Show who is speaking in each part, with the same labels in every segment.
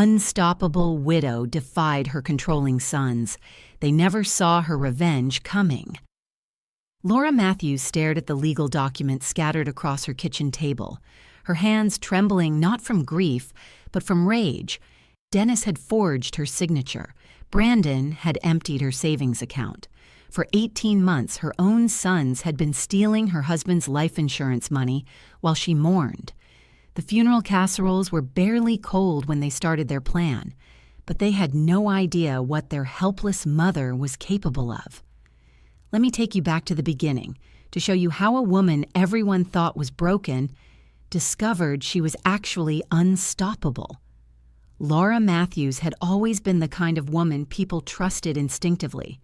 Speaker 1: unstoppable widow defied her controlling sons. They never saw her revenge coming. Laura Matthews stared at the legal documents scattered across her kitchen table, her hands trembling not from grief, but from rage. Dennis had forged her signature. Brandon had emptied her savings account. For 18 months, her own sons had been stealing her husband's life insurance money while she mourned. The funeral casseroles were barely cold when they started their plan, but they had no idea what their helpless mother was capable of. Let me take you back to the beginning to show you how a woman everyone thought was broken discovered she was actually unstoppable. Laura Matthews had always been the kind of woman people trusted instinctively.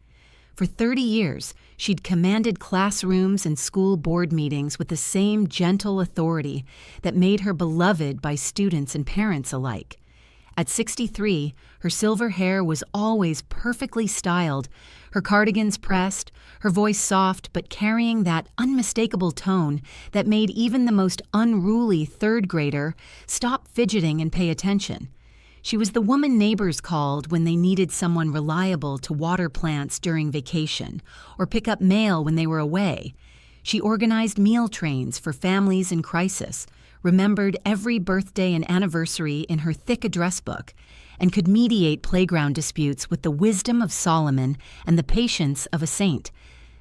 Speaker 1: For 30 years, she'd commanded classrooms and school board meetings with the same gentle authority that made her beloved by students and parents alike. At 63, her silver hair was always perfectly styled, her cardigans pressed, her voice soft but carrying that unmistakable tone that made even the most unruly third grader stop fidgeting and pay attention. She was the woman neighbors called when they needed someone reliable to water plants during vacation or pick up mail when they were away. She organized meal trains for families in crisis, remembered every birthday and anniversary in her thick address book, and could mediate playground disputes with the wisdom of Solomon and the patience of a saint.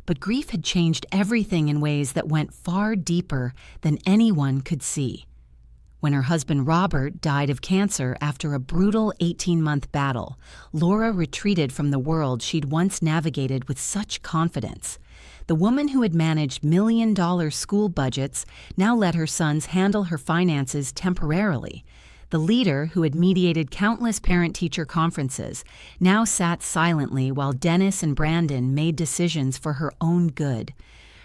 Speaker 1: But grief had changed everything in ways that went far deeper than anyone could see. When her husband Robert died of cancer after a brutal 18-month battle, Laura retreated from the world she'd once navigated with such confidence. The woman who had managed million-dollar school budgets now let her sons handle her finances temporarily. The leader who had mediated countless parent-teacher conferences now sat silently while Dennis and Brandon made decisions for her own good.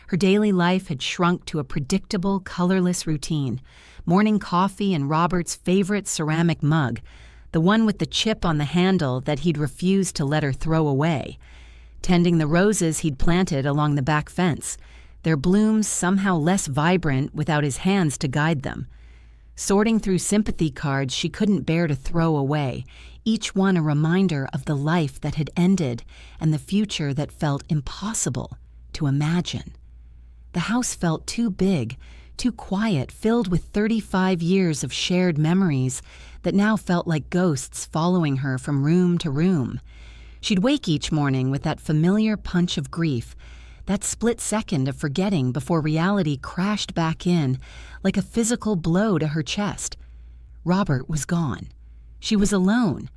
Speaker 1: Her daily life had shrunk to a predictable, colorless routine. Morning coffee in Robert's favorite ceramic mug, the one with the chip on the handle that he'd refused to let her throw away. Tending the roses he'd planted along the back fence, their blooms somehow less vibrant without his hands to guide them. Sorting through sympathy cards she couldn't bear to throw away, each one a reminder of the life that had ended and the future that felt impossible to imagine. The house felt too big, too quiet, filled with 35 years of shared memories that now felt like ghosts following her from room to room. She'd wake each morning with that familiar punch of grief, that split second of forgetting before reality crashed back in like a physical blow to her chest. Robert was gone. She was alone.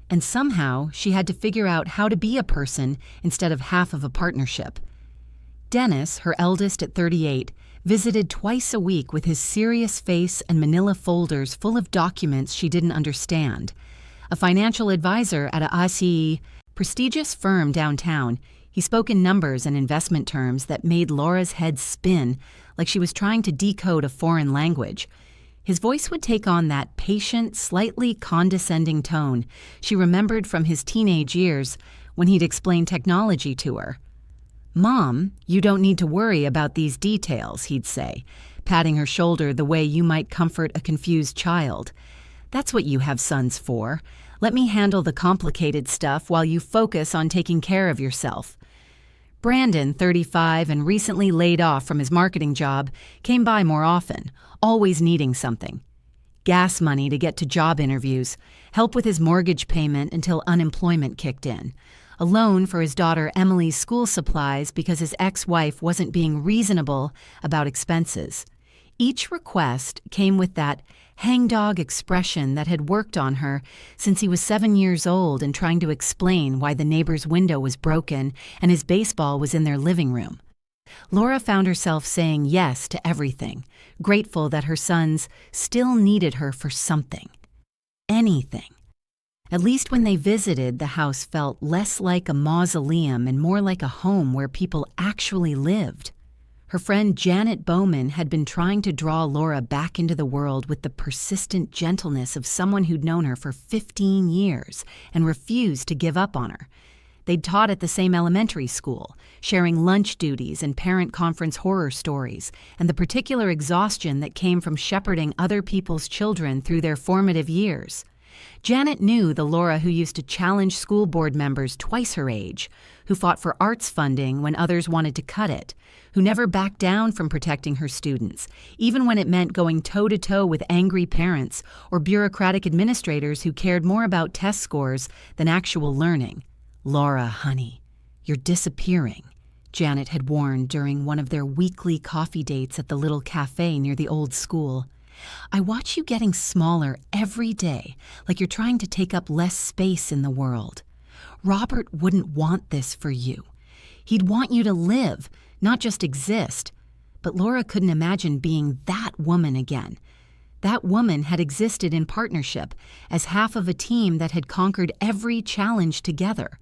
Speaker 1: And somehow she had to figure out how to be a person instead of half of a partnership. Dennis, her eldest at 38, visited twice a week with his serious face and manila folders full of documents she didn't understand. A financial advisor at a ACE, prestigious firm downtown, he spoke in numbers and investment terms that made Laura's head spin like she was trying to decode a foreign language. His voice would take on that patient, slightly condescending tone she remembered from his teenage years when he'd explain technology to her. "Mom, you don't need to worry about these details," he'd say, patting her shoulder the way you might comfort a confused child. "That's what you have sons for. Let me handle the complicated stuff while you focus on taking care of yourself." Brandon, 35 and recently laid off from his marketing job, came by more often, always needing something. Gas money to get to job interviews, help with his mortgage payment until unemployment kicked in, a loan for his daughter Emily's school supplies because his ex-wife wasn't being reasonable about expenses. Each request came with that hangdog expression that had worked on her since he was 7 years old and trying to explain why the neighbor's window was broken and his baseball was in their living room. Laura found herself saying yes to everything, grateful that her sons still needed her for something. Anything. At least when they visited, the house felt less like a mausoleum and more like a home where people actually lived. Her friend Janet Bowman had been trying to draw Laura back into the world with the persistent gentleness of someone who'd known her for 15 years and refused to give up on her. They'd taught at the same elementary school, sharing lunch duties and parent conference horror stories, and the particular exhaustion that came from shepherding other people's children through their formative years. Janet knew the Laura who used to challenge school board members twice her age, who fought for arts funding when others wanted to cut it, who never backed down from protecting her students, even when it meant going toe-to-toe with angry parents or bureaucratic administrators who cared more about test scores than actual learning. "Laura, honey, you're disappearing," Janet had warned during one of their weekly coffee dates at the little cafe near the old school. "I watch you getting smaller every day, like you're trying to take up less space in the world. Robert wouldn't want this for you. He'd want you to live, not just exist." But Laura couldn't imagine being that woman again. That woman had existed in partnership as half of a team that had conquered every challenge together.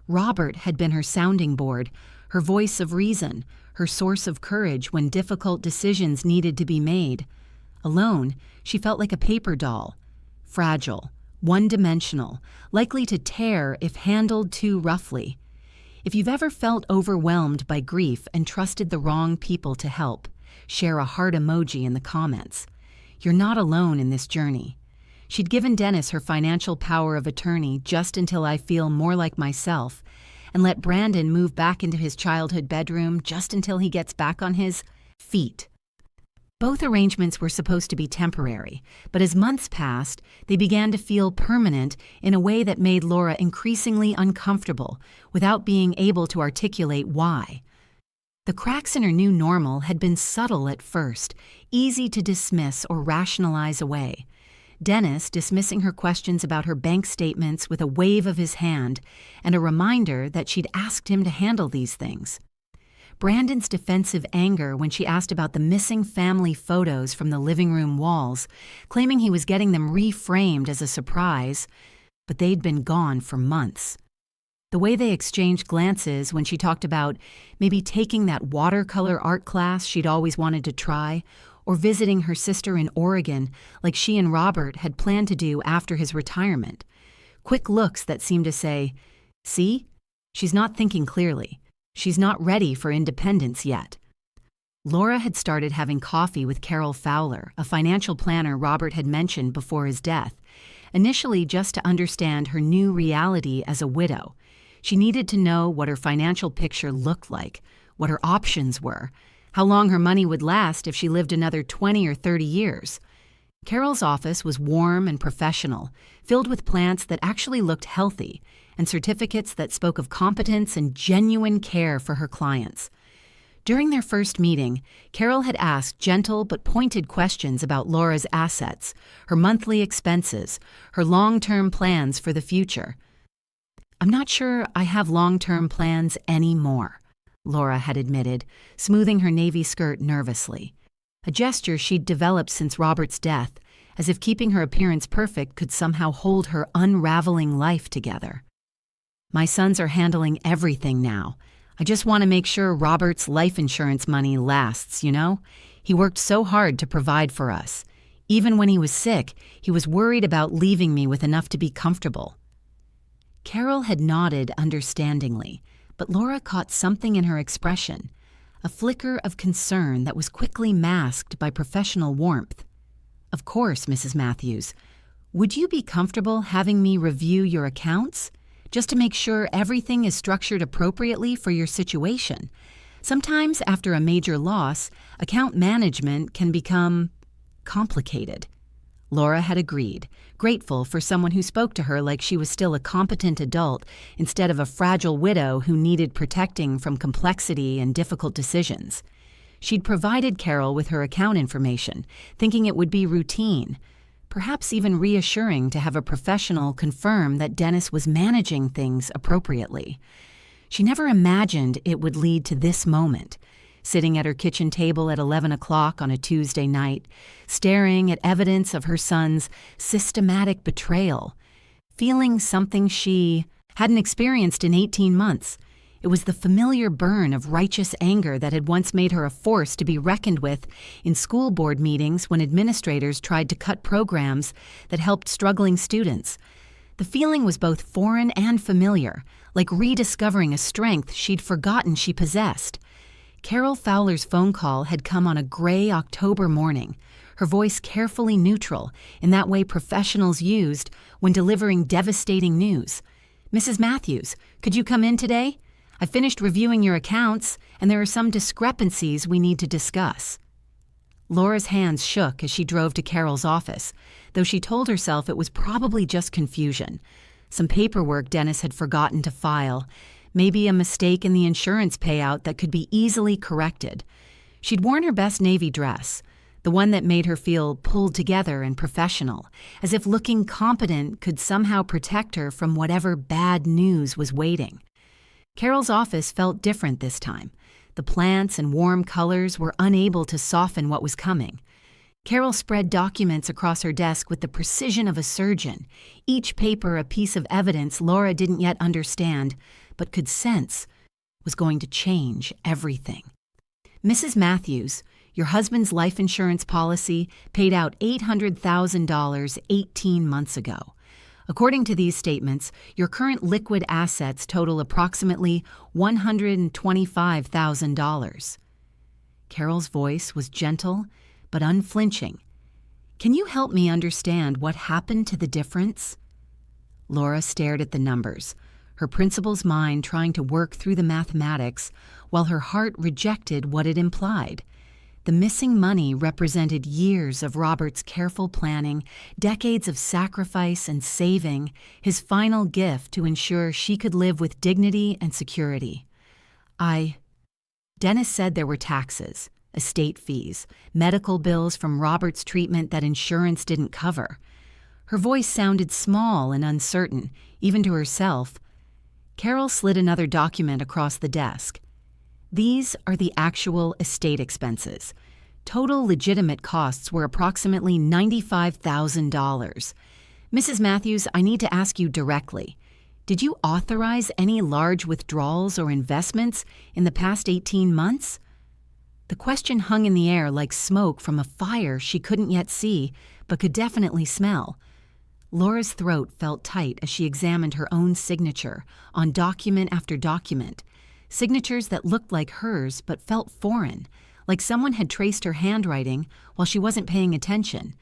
Speaker 1: Robert had been her sounding board, her voice of reason, her source of courage when difficult decisions needed to be made. Alone, she felt like a paper doll, fragile, one-dimensional, likely to tear if handled too roughly. If you've ever felt overwhelmed by grief and trusted the wrong people to help, share a heart emoji in the comments. You're not alone in this journey. She'd given Dennis her financial power of attorney just until I feel more like myself, and let Brandon move back into his childhood bedroom just until he gets back on his feet. Both arrangements were supposed to be temporary, but as months passed, they began to feel permanent in a way that made Laura increasingly uncomfortable without being able to articulate why. The cracks in her new normal had been subtle at first, easy to dismiss or rationalize away. Dennis dismissing her questions about her bank statements with a wave of his hand and a reminder that she'd asked him to handle these things. Brandon's defensive anger when she asked about the missing family photos from the living room walls, claiming he was getting them reframed as a surprise, but they'd been gone for months. The way they exchanged glances when she talked about maybe taking that watercolor art class she'd always wanted to try, or visiting her sister in Oregon like she and Robert had planned to do after his retirement. Quick looks that seemed to say, "See? She's not thinking clearly. She's not ready for independence yet." Laura had started having coffee with Carol Fowler, a financial planner Robert had mentioned before his death, initially just to understand her new reality as a widow. She needed to know what her financial picture looked like, what her options were, how long her money would last if she lived another 20 or 30 years. Carol's office was warm and professional, filled with plants that actually looked healthy, and certificates that spoke of competence and genuine care for her clients. During their first meeting, Carol had asked gentle but pointed questions about Laura's assets, her monthly expenses, her long-term plans for the future. "I'm not sure I have long-term plans anymore," Laura had admitted, smoothing her navy skirt nervously, a gesture she'd developed since Robert's death, as if keeping her appearance perfect could somehow hold her unraveling life together. "My sons are handling everything now. I just want to make sure Robert's life insurance money lasts, you know? He worked so hard to provide for us. Even when he was sick, he was worried about leaving me with enough to be comfortable." Carol had nodded understandingly, but Laura caught something in her expression, a flicker of concern that was quickly masked by professional warmth. "Of course, Mrs. Matthews. Would you be comfortable having me review your accounts? Just to make sure everything is structured appropriately for your situation. Sometimes, after a major loss, account management can become complicated." Laura had agreed, grateful for someone who spoke to her like she was still a competent adult instead of a fragile widow who needed protecting from complexity and difficult decisions. She'd provided Carol with her account information, thinking it would be routine, perhaps even reassuring to have a professional confirm that Dennis was managing things appropriately. She never imagined it would lead to this moment, sitting at her kitchen table at 11 o'clock on a Tuesday night, staring at evidence of her son's systematic betrayal, feeling something she hadn't experienced in 18 months. It was the familiar burn of righteous anger that had once made her a force to be reckoned with in school board meetings when administrators tried to cut programs that helped struggling students. The feeling was both foreign and familiar, like rediscovering a strength she'd forgotten she possessed. Carol Fowler's phone call had come on a gray October morning, her voice carefully neutral, in that way professionals used when delivering devastating news. "Mrs. Matthews, could you come in today? I finished reviewing your accounts, and there are some discrepancies we need to discuss." Laura's hands shook as she drove to Carol's office, though she told herself it was probably just confusion. Some paperwork Dennis had forgotten to file, maybe a mistake in the insurance payout that could be easily corrected. She'd worn her best navy dress, the one that made her feel pulled together and professional, as if looking competent could somehow protect her from whatever bad news was waiting. Carol's office felt different this time. The plants and warm colors were unable to soften what was coming. Carol spread documents across her desk with the precision of a surgeon, each paper a piece of evidence Laura didn't yet understand, but could sense was going to change everything. "Mrs. Matthews, your husband's life insurance policy paid out $800,000 18 months ago. According to these statements, your current liquid assets total approximately $125,000. Carol's voice was gentle but unflinching. "Can you help me understand what happened to the difference?" Laura stared at the numbers, her principal's mind trying to work through the mathematics while her heart rejected what it implied. The missing money represented years of Robert's careful planning, decades of sacrifice and saving, his final gift to ensure she could live with dignity and security. Dennis said there were taxes, estate fees, medical bills from Robert's treatment that insurance didn't cover. Her voice sounded small and uncertain, even to herself. Carol slid another document across the desk. "These are the actual estate expenses. Total legitimate costs were approximately $95,000. Mrs. Matthews, I need to ask you directly. Did you authorize any large withdrawals or investments in the past 18 months? The question hung in the air like smoke from a fire she couldn't yet see, but could definitely smell. Laura's throat felt tight as she examined her own signature on document after document, signatures that looked like hers but felt foreign, like someone had traced her handwriting while she wasn't paying attention.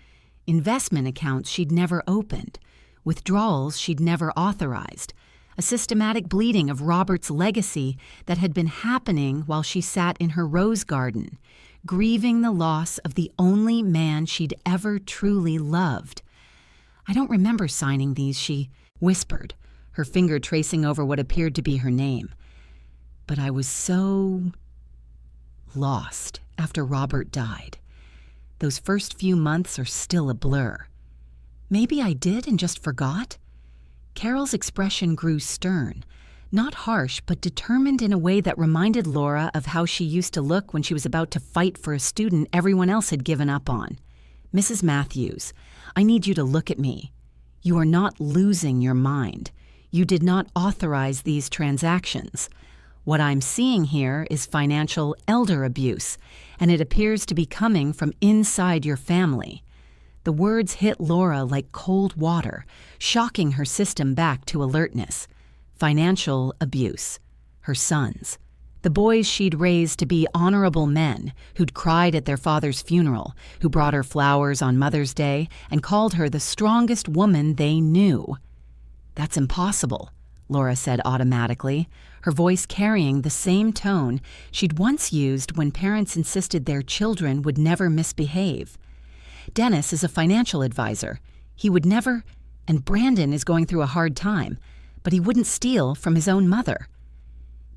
Speaker 1: Investment accounts she'd never opened, withdrawals she'd never authorized, a systematic bleeding of Robert's legacy that had been happening while she sat in her rose garden, grieving the loss of the only man she'd ever truly loved. "I don't remember signing these," she whispered, her finger tracing over what appeared to be her name. "But I was so lost after Robert died. Those first few months are still a blur. Maybe I did and just forgot?" Carol's expression grew stern, not harsh, but determined in a way that reminded Laura of how she used to look when she was about to fight for a student everyone else had given up on. "Mrs. Matthews, I need you to look at me. You are not losing your mind. You did not authorize these transactions. What I'm seeing here is financial elder abuse, and it appears to be coming from inside your family." The words hit Laura like cold water, shocking her system back to alertness. Financial abuse. Her sons. The boys she'd raised to be honorable men, who'd cried at their father's funeral, who brought her flowers on Mother's Day and called her the strongest woman they knew. "That's impossible," Laura said automatically, her voice carrying the same tone she'd once used when parents insisted their children would never misbehave. "Dennis is a financial advisor. He would never, and Brandon is going through a hard time, but he wouldn't steal from his own mother."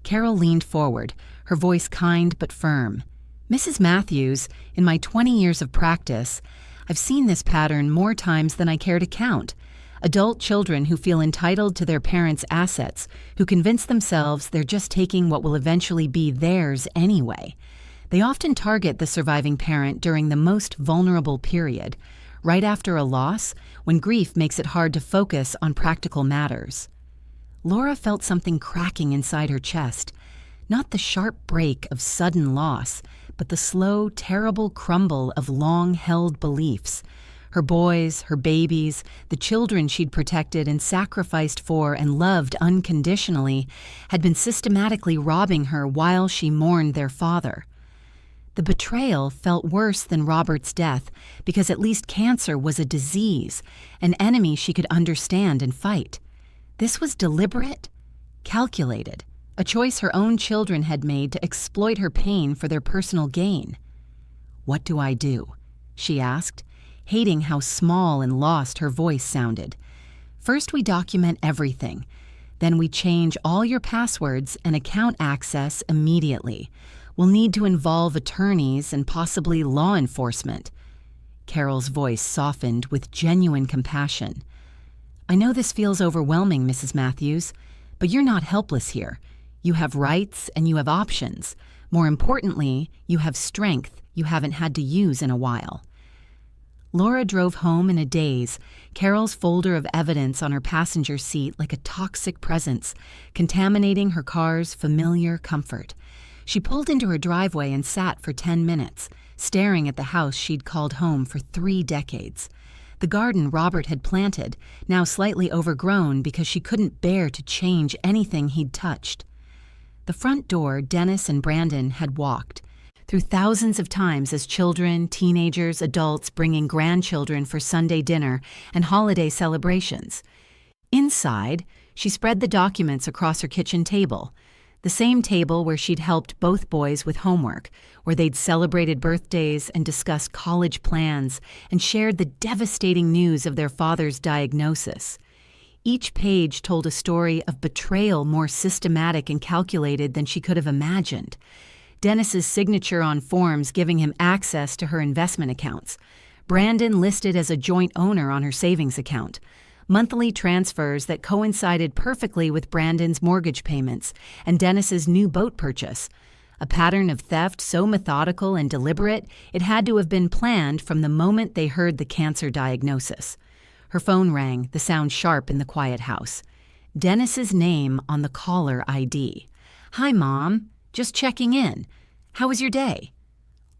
Speaker 1: Carol leaned forward, her voice kind but firm. "Mrs. Matthews, in my 20 years of practice, I've seen this pattern more times than I care to count. Adult children who feel entitled to their parents' assets, who convince themselves they're just taking what will eventually be theirs anyway. They often target the surviving parent during the most vulnerable period, right after a loss, when grief makes it hard to focus on practical matters." Laura felt something cracking inside her chest, not the sharp break of sudden loss, but the slow, terrible crumble of long-held beliefs. Her boys, her babies, the children she'd protected and sacrificed for and loved unconditionally had been systematically robbing her while she mourned their father. The betrayal felt worse than Robert's death because at least cancer was a disease, an enemy she could understand and fight. This was deliberate, calculated, a choice her own children had made to exploit her pain for their personal gain. "What do I do?" she asked, hating how small and lost her voice sounded. "First we document everything. Then we change all your passwords and account access immediately. We'll need to involve attorneys and possibly law enforcement." Carol's voice softened with genuine compassion. "I know this feels overwhelming, Mrs. Matthews, but you're not helpless here. You have rights and you have options. More importantly, you have strength you haven't had to use in a while." Laura drove home in a daze, Carol's folder of evidence on her passenger seat like a toxic presence, contaminating her car's familiar comfort. She pulled into her driveway and sat for 10 minutes, staring at the house she'd called home for 3 decades. The garden Robert had planted, now slightly overgrown because she couldn't bear to change anything he'd touched. The front door Dennis and Brandon had walked through thousands of times as children, teenagers, adults bringing grandchildren for Sunday dinner and holiday celebrations. Inside, she spread the documents across her kitchen table, the same table where she'd helped both boys with homework, where they'd celebrated birthdays and discussed college plans and shared the devastating news of their father's diagnosis. Each page told a story of betrayal more systematic and calculated than she could have imagined. Dennis's signature on forms giving him access to her investment accounts. Brandon listed as a joint owner on her savings account. Monthly transfers that coincided perfectly with Brandon's mortgage payments and Dennis's new boat purchase. A pattern of theft so methodical and deliberate it had to have been planned from the moment they heard the cancer diagnosis. Her phone rang, the sound sharp in the quiet house. Dennis's name on the caller ID. "Hi, Mom. Just checking in. How was your day?"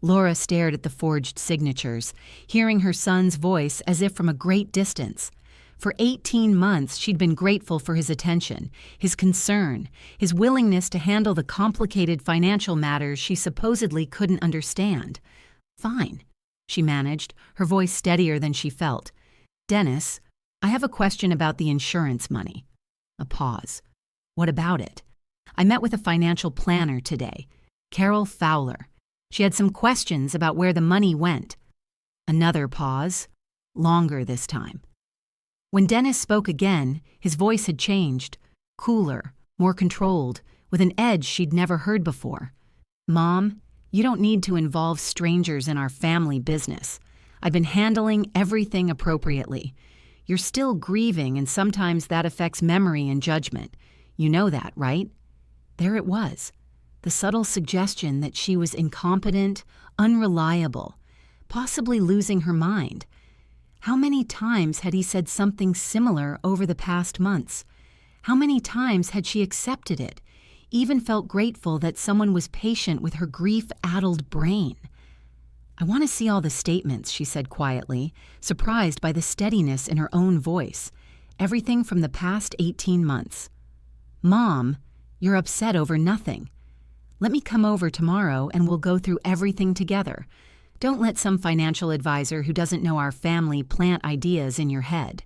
Speaker 1: Laura stared at the forged signatures, hearing her son's voice as if from a great distance. For 18 months, she'd been grateful for his attention, his concern, his willingness to handle the complicated financial matters she supposedly couldn't understand. "Fine," she managed, her voice steadier than she felt. "Dennis, I have a question about the insurance money." A pause. "What about it?" "I met with a financial planner today, Carol Fowler. She had some questions about where the money went." Another pause, longer this time. When Dennis spoke again, his voice had changed, cooler, more controlled, with an edge she'd never heard before. "Mom, you don't need to involve strangers in our family business. I've been handling everything appropriately. You're still grieving, and sometimes that affects memory and judgment. You know that, right?" There it was, the subtle suggestion that she was incompetent, unreliable, possibly losing her mind. How many times had he said something similar over the past months? How many times had she accepted it, even felt grateful that someone was patient with her grief-addled brain? "I want to see all the statements," she said quietly, surprised by the steadiness in her own voice. "Everything from the past 18 months. "Mom, you're upset over nothing. Let me come over tomorrow and we'll go through everything together. Don't let some financial advisor who doesn't know our family plant ideas in your head."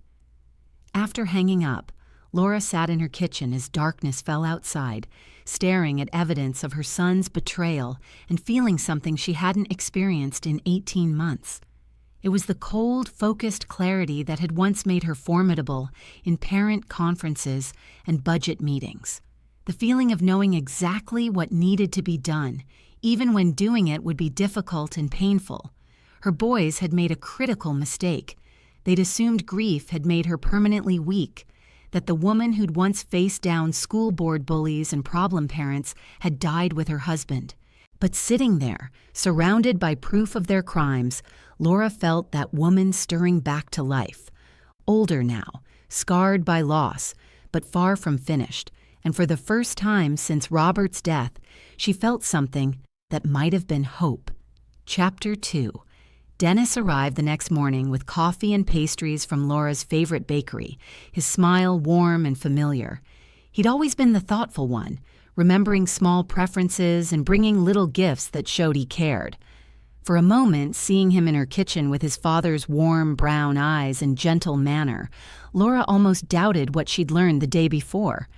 Speaker 1: After hanging up, Laura sat in her kitchen as darkness fell outside, staring at evidence of her son's betrayal and feeling something she hadn't experienced in 18 months. It was the cold, focused clarity that had once made her formidable in parent conferences and budget meetings. The feeling of knowing exactly what needed to be done, even when doing it would be difficult and painful. Her boys had made a critical mistake. They'd assumed grief had made her permanently weak, that the woman who'd once faced down school board bullies and problem parents had died with her husband. But sitting there, surrounded by proof of their crimes, Laura felt that woman stirring back to life. Older now, scarred by loss, but far from finished. And for the first time since Robert's death, she felt something that might have been hope. Chapter 2. Dennis arrived the next morning with coffee and pastries from Laura's favorite bakery, his smile warm and familiar. He'd always been the thoughtful one, remembering small preferences and bringing little gifts that showed he cared. For a moment, seeing him in her kitchen with his father's warm brown eyes and gentle manner, Laura almost doubted what she'd learned the day before.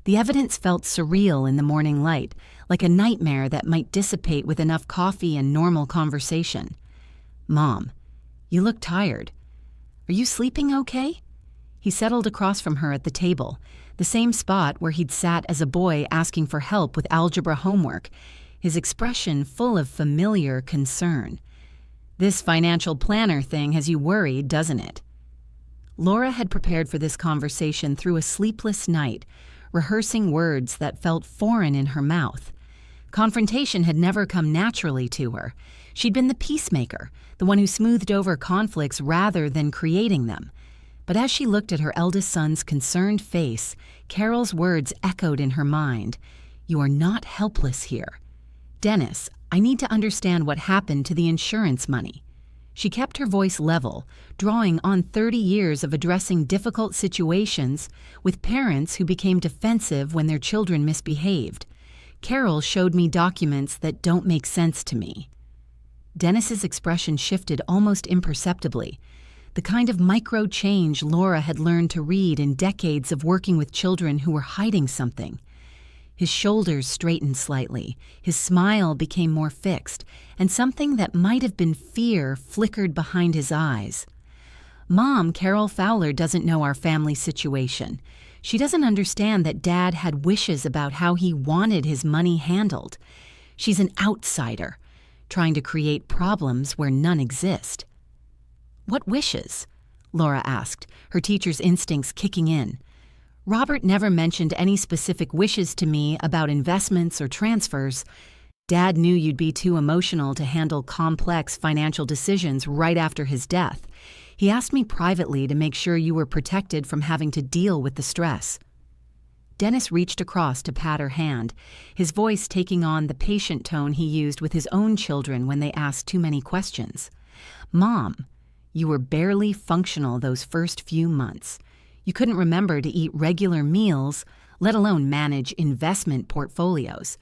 Speaker 1: The evidence felt surreal in the morning light, like a nightmare that might dissipate with enough coffee and normal conversation. "Mom, you look tired. Are you sleeping okay?" He settled across from her at the table, the same spot where he'd sat as a boy asking for help with algebra homework, his expression full of familiar concern. "This financial planner thing has you worried, doesn't it?" Laura had prepared for this conversation through a sleepless night, rehearsing words that felt foreign in her mouth. Confrontation had never come naturally to her. She'd been the peacemaker, the one who smoothed over conflicts rather than creating them. But as she looked at her eldest son's concerned face, Carol's words echoed in her mind. "You are not helpless here. Dennis, I need to understand what happened to the insurance money." She kept her voice level, drawing on 30 years of addressing difficult situations with parents who became defensive when their children misbehaved. "Carol showed me documents that don't make sense to me." Dennis's expression shifted almost imperceptibly, the kind of micro change Laura had learned to read in decades of working with children who were hiding something. His shoulders straightened slightly, his smile became more fixed, and something that might have been fear flickered behind his eyes. "Mom, Carol Fowler doesn't know our family situation. She doesn't understand that Dad had wishes about how he wanted his money handled. She's an outsider, trying to create problems where none exist." "What wishes?" Laura asked, her teacher's instincts kicking in. "Robert never mentioned any specific wishes to me about investments or transfers. Dad knew you'd be too emotional to handle complex financial decisions right after his death. He asked me privately to make sure you were protected from having to deal with the stress." Dennis reached across to pat her hand, his voice taking on the patient tone he used with his own children when they asked too many questions. "Mom, you were barely functional those first few months. You couldn't remember to eat regular meals, let alone manage investment portfolios."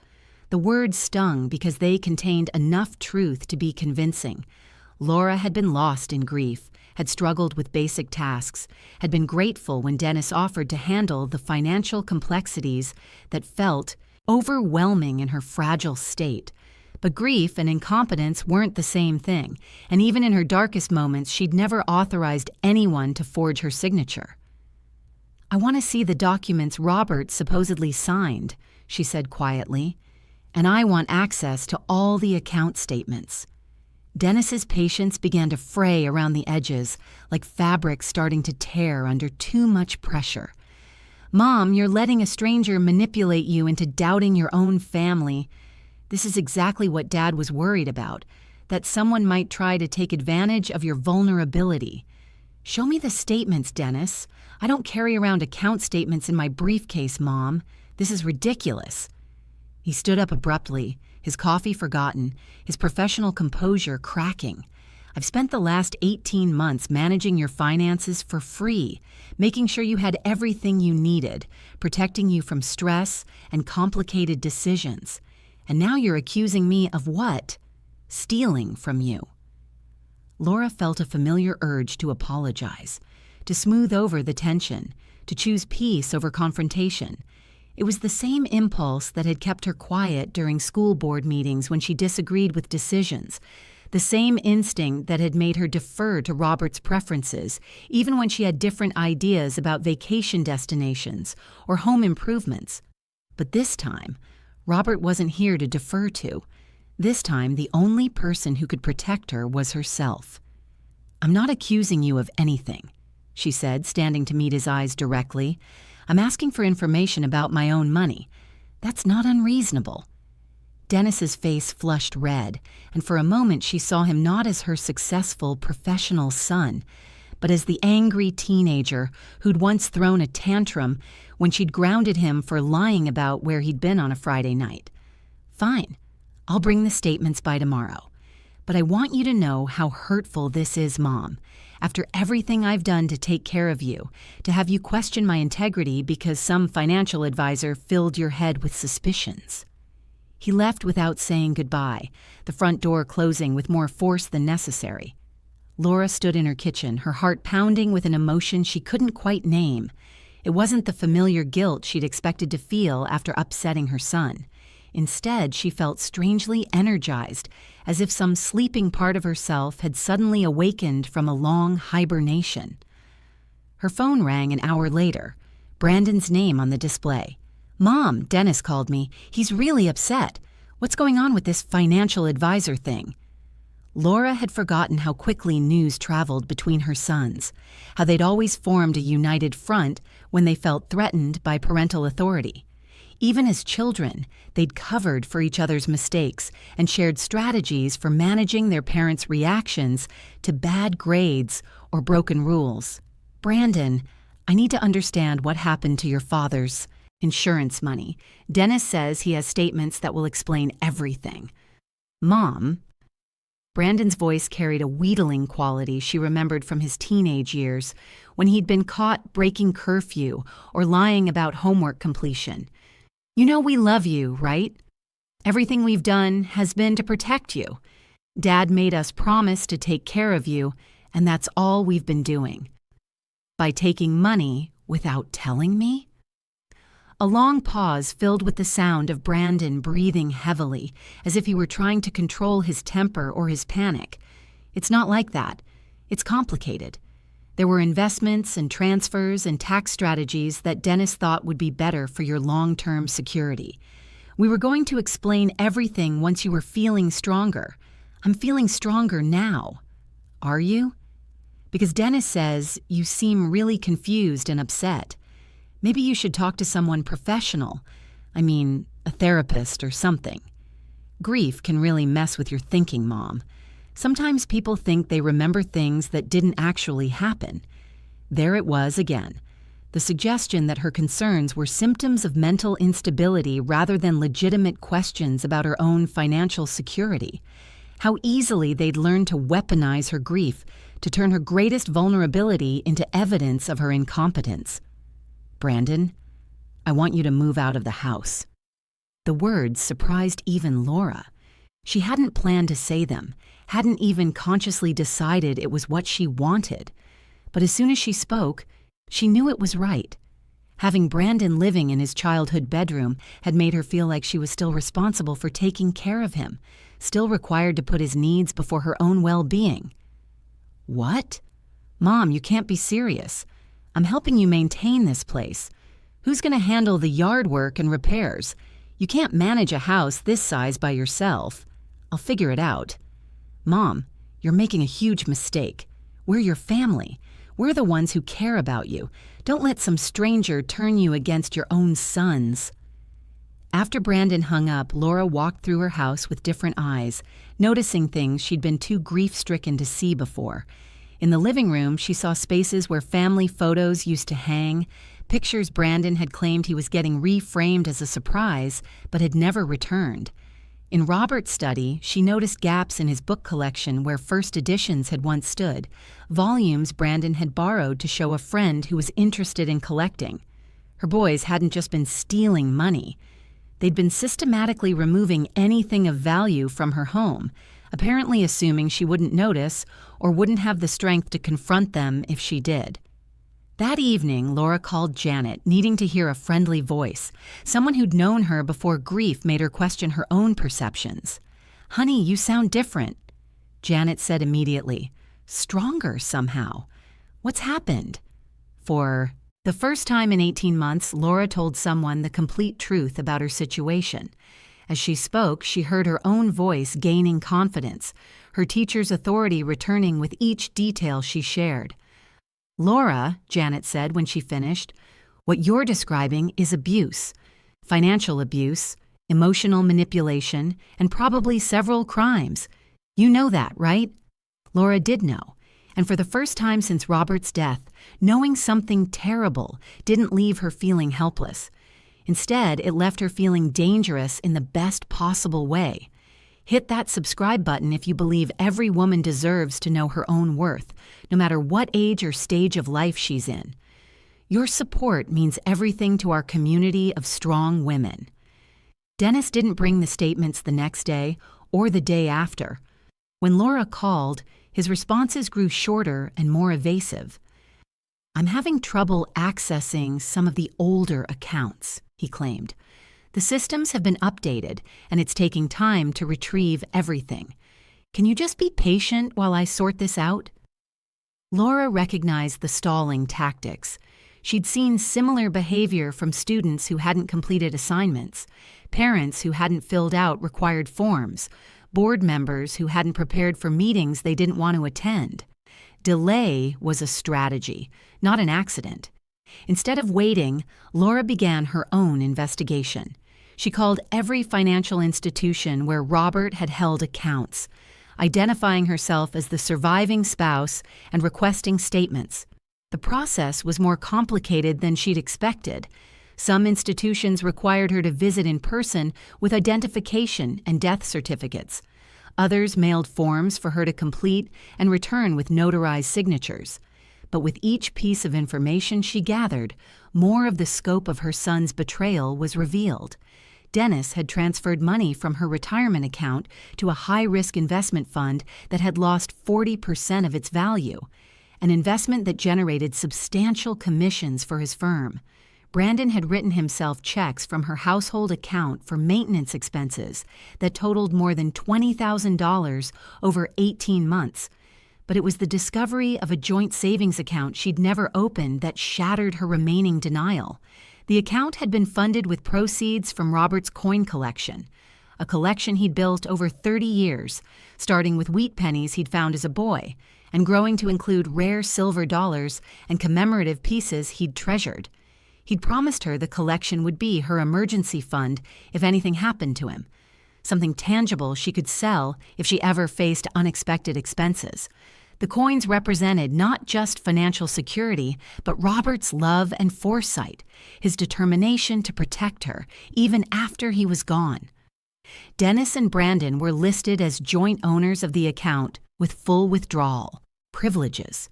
Speaker 1: The words stung because they contained enough truth to be convincing. Laura had been lost in grief, had struggled with basic tasks, had been grateful when Dennis offered to handle the financial complexities that felt overwhelming in her fragile state. But grief and incompetence weren't the same thing, and even in her darkest moments, she'd never authorized anyone to forge her signature. "I want to see the documents Robert supposedly signed," she said quietly, "and I want access to all the account statements." Dennis's patience began to fray around the edges, like fabric starting to tear under too much pressure. "Mom, you're letting a stranger manipulate you into doubting your own family. This is exactly what Dad was worried about, that someone might try to take advantage of your vulnerability. Show me the statements, Dennis. I don't carry around account statements in my briefcase, Mom. This is ridiculous." He stood up abruptly, his coffee forgotten, his professional composure cracking. "I've spent the last 18 months managing your finances for free, making sure you had everything you needed, protecting you from stress and complicated decisions. And now you're accusing me of what? Stealing from you." Laura felt a familiar urge to apologize, to smooth over the tension, to choose peace over confrontation. It was the same impulse that had kept her quiet during school board meetings when she disagreed with decisions, the same instinct that had made her defer to Robert's preferences, even when she had different ideas about vacation destinations or home improvements. But this time, Robert wasn't here to defer to. This time, the only person who could protect her was herself. "I'm not accusing you of anything," she said, standing to meet his eyes directly. "I'm asking for information about my own money. That's not unreasonable." Dennis's face flushed red, and for a moment she saw him not as her successful professional son, but as the angry teenager who'd once thrown a tantrum when she'd grounded him for lying about where he'd been on a Friday night. "Fine, I'll bring the statements by tomorrow. But I want you to know how hurtful this is, Mom. After everything I've done to take care of you, to have you question my integrity because some financial advisor filled your head with suspicions." He left without saying goodbye, the front door closing with more force than necessary. Laura stood in her kitchen, her heart pounding with an emotion she couldn't quite name. It wasn't the familiar guilt she'd expected to feel after upsetting her son. Instead, she felt strangely energized, as if some sleeping part of herself had suddenly awakened from a long hibernation. Her phone rang an hour later, Brandon's name on the display. "Mom, Dennis called me. He's really upset. What's going on with this financial advisor thing?" Laura had forgotten how quickly news traveled between her sons, how they'd always formed a united front when they felt threatened by parental authority. Even as children, they'd covered for each other's mistakes and shared strategies for managing their parents' reactions to bad grades or broken rules. "Brandon, I need to understand what happened to your father's insurance money. Dennis says he has statements that will explain everything." "Mom," Brandon's voice carried a wheedling quality she remembered from his teenage years, when he'd been caught breaking curfew or lying about homework completion. "You know we love you, right? Everything we've done has been to protect you. Dad made us promise to take care of you, and that's all we've been doing." "By taking money without telling me?" A long pause filled with the sound of Brandon breathing heavily, as if he were trying to control his temper or his panic. "It's not like that. It's complicated. There were investments and transfers and tax strategies that Dennis thought would be better for your long-term security. We were going to explain everything once you were feeling stronger. I'm feeling stronger now." "Are you?" "Because Dennis says you seem really confused and upset. Maybe you should talk to someone professional. I mean, a therapist or something. Grief can really mess with your thinking, Mom. Sometimes people think they remember things that didn't actually happen." There it was again, the suggestion that her concerns were symptoms of mental instability rather than legitimate questions about her own financial security. How easily they'd learned to weaponize her grief, to turn her greatest vulnerability into evidence of her incompetence. "Brandon, I want you to move out of the house." The words surprised even Laura. She hadn't planned to say them, hadn't even consciously decided it was what she wanted. But as soon as she spoke, she knew it was right. Having Brandon living in his childhood bedroom had made her feel like she was still responsible for taking care of him, still required to put his needs before her own well-being. "What? Mom, you can't be serious. I'm helping you maintain this place. Who's going to handle the yard work and repairs? You can't manage a house this size by yourself. I'll figure it out." "Mom, you're making a huge mistake. We're your family. We're the ones who care about you. Don't let some stranger turn you against your own sons." After Brandon hung up, Laura walked through her house with different eyes, noticing things she'd been too grief-stricken to see before. In the living room, she saw spaces where family photos used to hang, pictures Brandon had claimed he was getting reframed as a surprise, but had never returned. In Robert's study, she noticed gaps in his book collection where first editions had once stood, volumes Brandon had borrowed to show a friend who was interested in collecting. Her boys hadn't just been stealing money. They'd been systematically removing anything of value from her home, apparently assuming she wouldn't notice or wouldn't have the strength to confront them if she did. That evening, Laura called Janet, needing to hear a friendly voice, someone who'd known her before grief made her question her own perceptions. "Honey, you sound different," Janet said immediately. "Stronger somehow. What's happened?" For the first time in 18 months, Laura told someone the complete truth about her situation. As she spoke, she heard her own voice gaining confidence, her teacher's authority returning with each detail she shared. "Laura," Janet said when she finished, "what you're describing is abuse. Financial abuse, emotional manipulation, and probably several crimes. You know that, right?" Laura did know. And for the first time since Robert's death, knowing something terrible didn't leave her feeling helpless. Instead, it left her feeling dangerous in the best possible way. Hit that subscribe button if you believe every woman deserves to know her own worth, no matter what age or stage of life she's in. Your support means everything to our community of strong women. Dennis didn't bring the statements the next day or the day after. When Laura called, his responses grew shorter and more evasive. "I'm having trouble accessing some of the older accounts," he claimed. "The systems have been updated, and it's taking time to retrieve everything. Can you just be patient while I sort this out?" Laura recognized the stalling tactics. She'd seen similar behavior from students who hadn't completed assignments, parents who hadn't filled out required forms, board members who hadn't prepared for meetings they didn't want to attend. Delay was a strategy, not an accident. Instead of waiting, Laura began her own investigation. She called every financial institution where Robert had held accounts, identifying herself as the surviving spouse and requesting statements. The process was more complicated than she'd expected. Some institutions required her to visit in person with identification and death certificates. Others mailed forms for her to complete and return with notarized signatures. But with each piece of information she gathered, more of the scope of her son's betrayal was revealed. Dennis had transferred money from her retirement account to a high-risk investment fund that had lost 40% of its value, an investment that generated substantial commissions for his firm. Brandon had written himself checks from her household account for maintenance expenses that totaled more than $20,000 over 18 months. But it was the discovery of a joint savings account she'd never opened that shattered her remaining denial. The account had been funded with proceeds from Robert's coin collection, a collection he'd built over 30 years, starting with wheat pennies he'd found as a boy, and growing to include rare silver dollars and commemorative pieces he'd treasured. He'd promised her the collection would be her emergency fund if anything happened to him, something tangible she could sell if she ever faced unexpected expenses. The coins represented not just financial security, but Robert's love and foresight, his determination to protect her, even after he was gone. Dennis and Brandon were listed as joint owners of the account with full withdrawal privileges.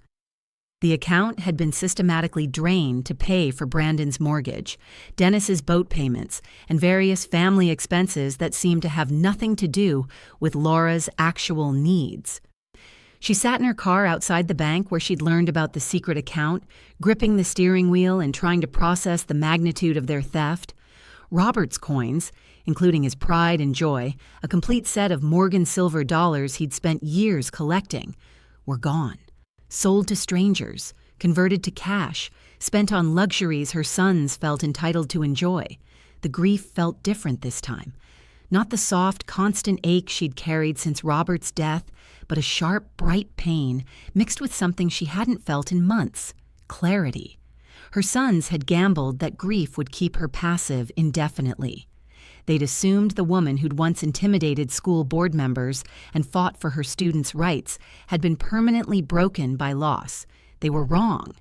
Speaker 1: The account had been systematically drained to pay for Brandon's mortgage, Dennis's boat payments, and various family expenses that seemed to have nothing to do with Laura's actual needs. She sat in her car outside the bank where she'd learned about the secret account, gripping the steering wheel and trying to process the magnitude of their theft. Robert's coins, including his pride and joy, a complete set of Morgan silver dollars he'd spent years collecting, were gone. Sold to strangers, converted to cash, spent on luxuries her sons felt entitled to enjoy. The grief felt different this time. Not the soft, constant ache she'd carried since Robert's death, but a sharp, bright pain mixed with something she hadn't felt in months: clarity. Her sons had gambled that grief would keep her passive indefinitely. They'd assumed the woman who'd once intimidated school board members and fought for her students' rights had been permanently broken by loss. They were wrong.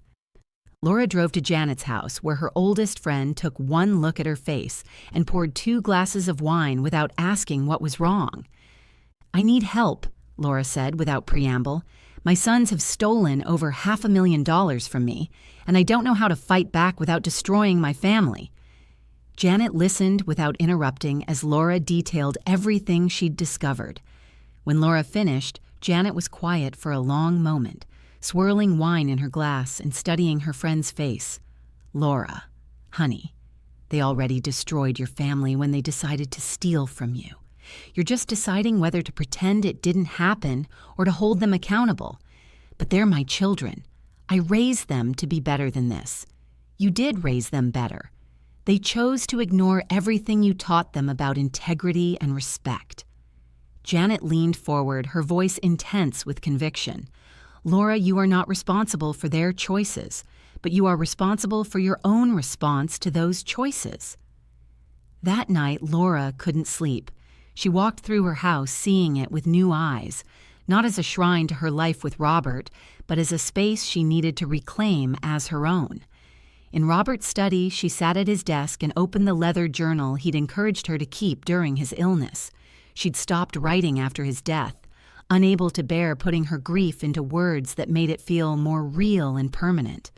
Speaker 1: Laura drove to Janet's house, where her oldest friend took one look at her face and poured 2 glasses of wine without asking what was wrong. "I need help," Laura said without preamble. "My sons have stolen over $500,000 from me, and I don't know how to fight back without destroying my family." Janet listened without interrupting as Laura detailed everything she'd discovered. When Laura finished, Janet was quiet for a long moment, swirling wine in her glass and studying her friend's face. "Laura, honey, they already destroyed your family when they decided to steal from you. You're just deciding whether to pretend it didn't happen or to hold them accountable. But they're my children. I raised them to be better than this. You did raise them better. They chose to ignore everything you taught them about integrity and respect." Janet leaned forward, her voice intense with conviction. "Laura, you are not responsible for their choices, but you are responsible for your own response to those choices." That night, Laura couldn't sleep. She walked through her house, seeing it with new eyes, not as a shrine to her life with Robert, but as a space she needed to reclaim as her own. In Robert's study, she sat at his desk and opened the leather journal he'd encouraged her to keep during his illness. She'd stopped writing after his death, unable to bear putting her grief into words that made it feel more real and permanent.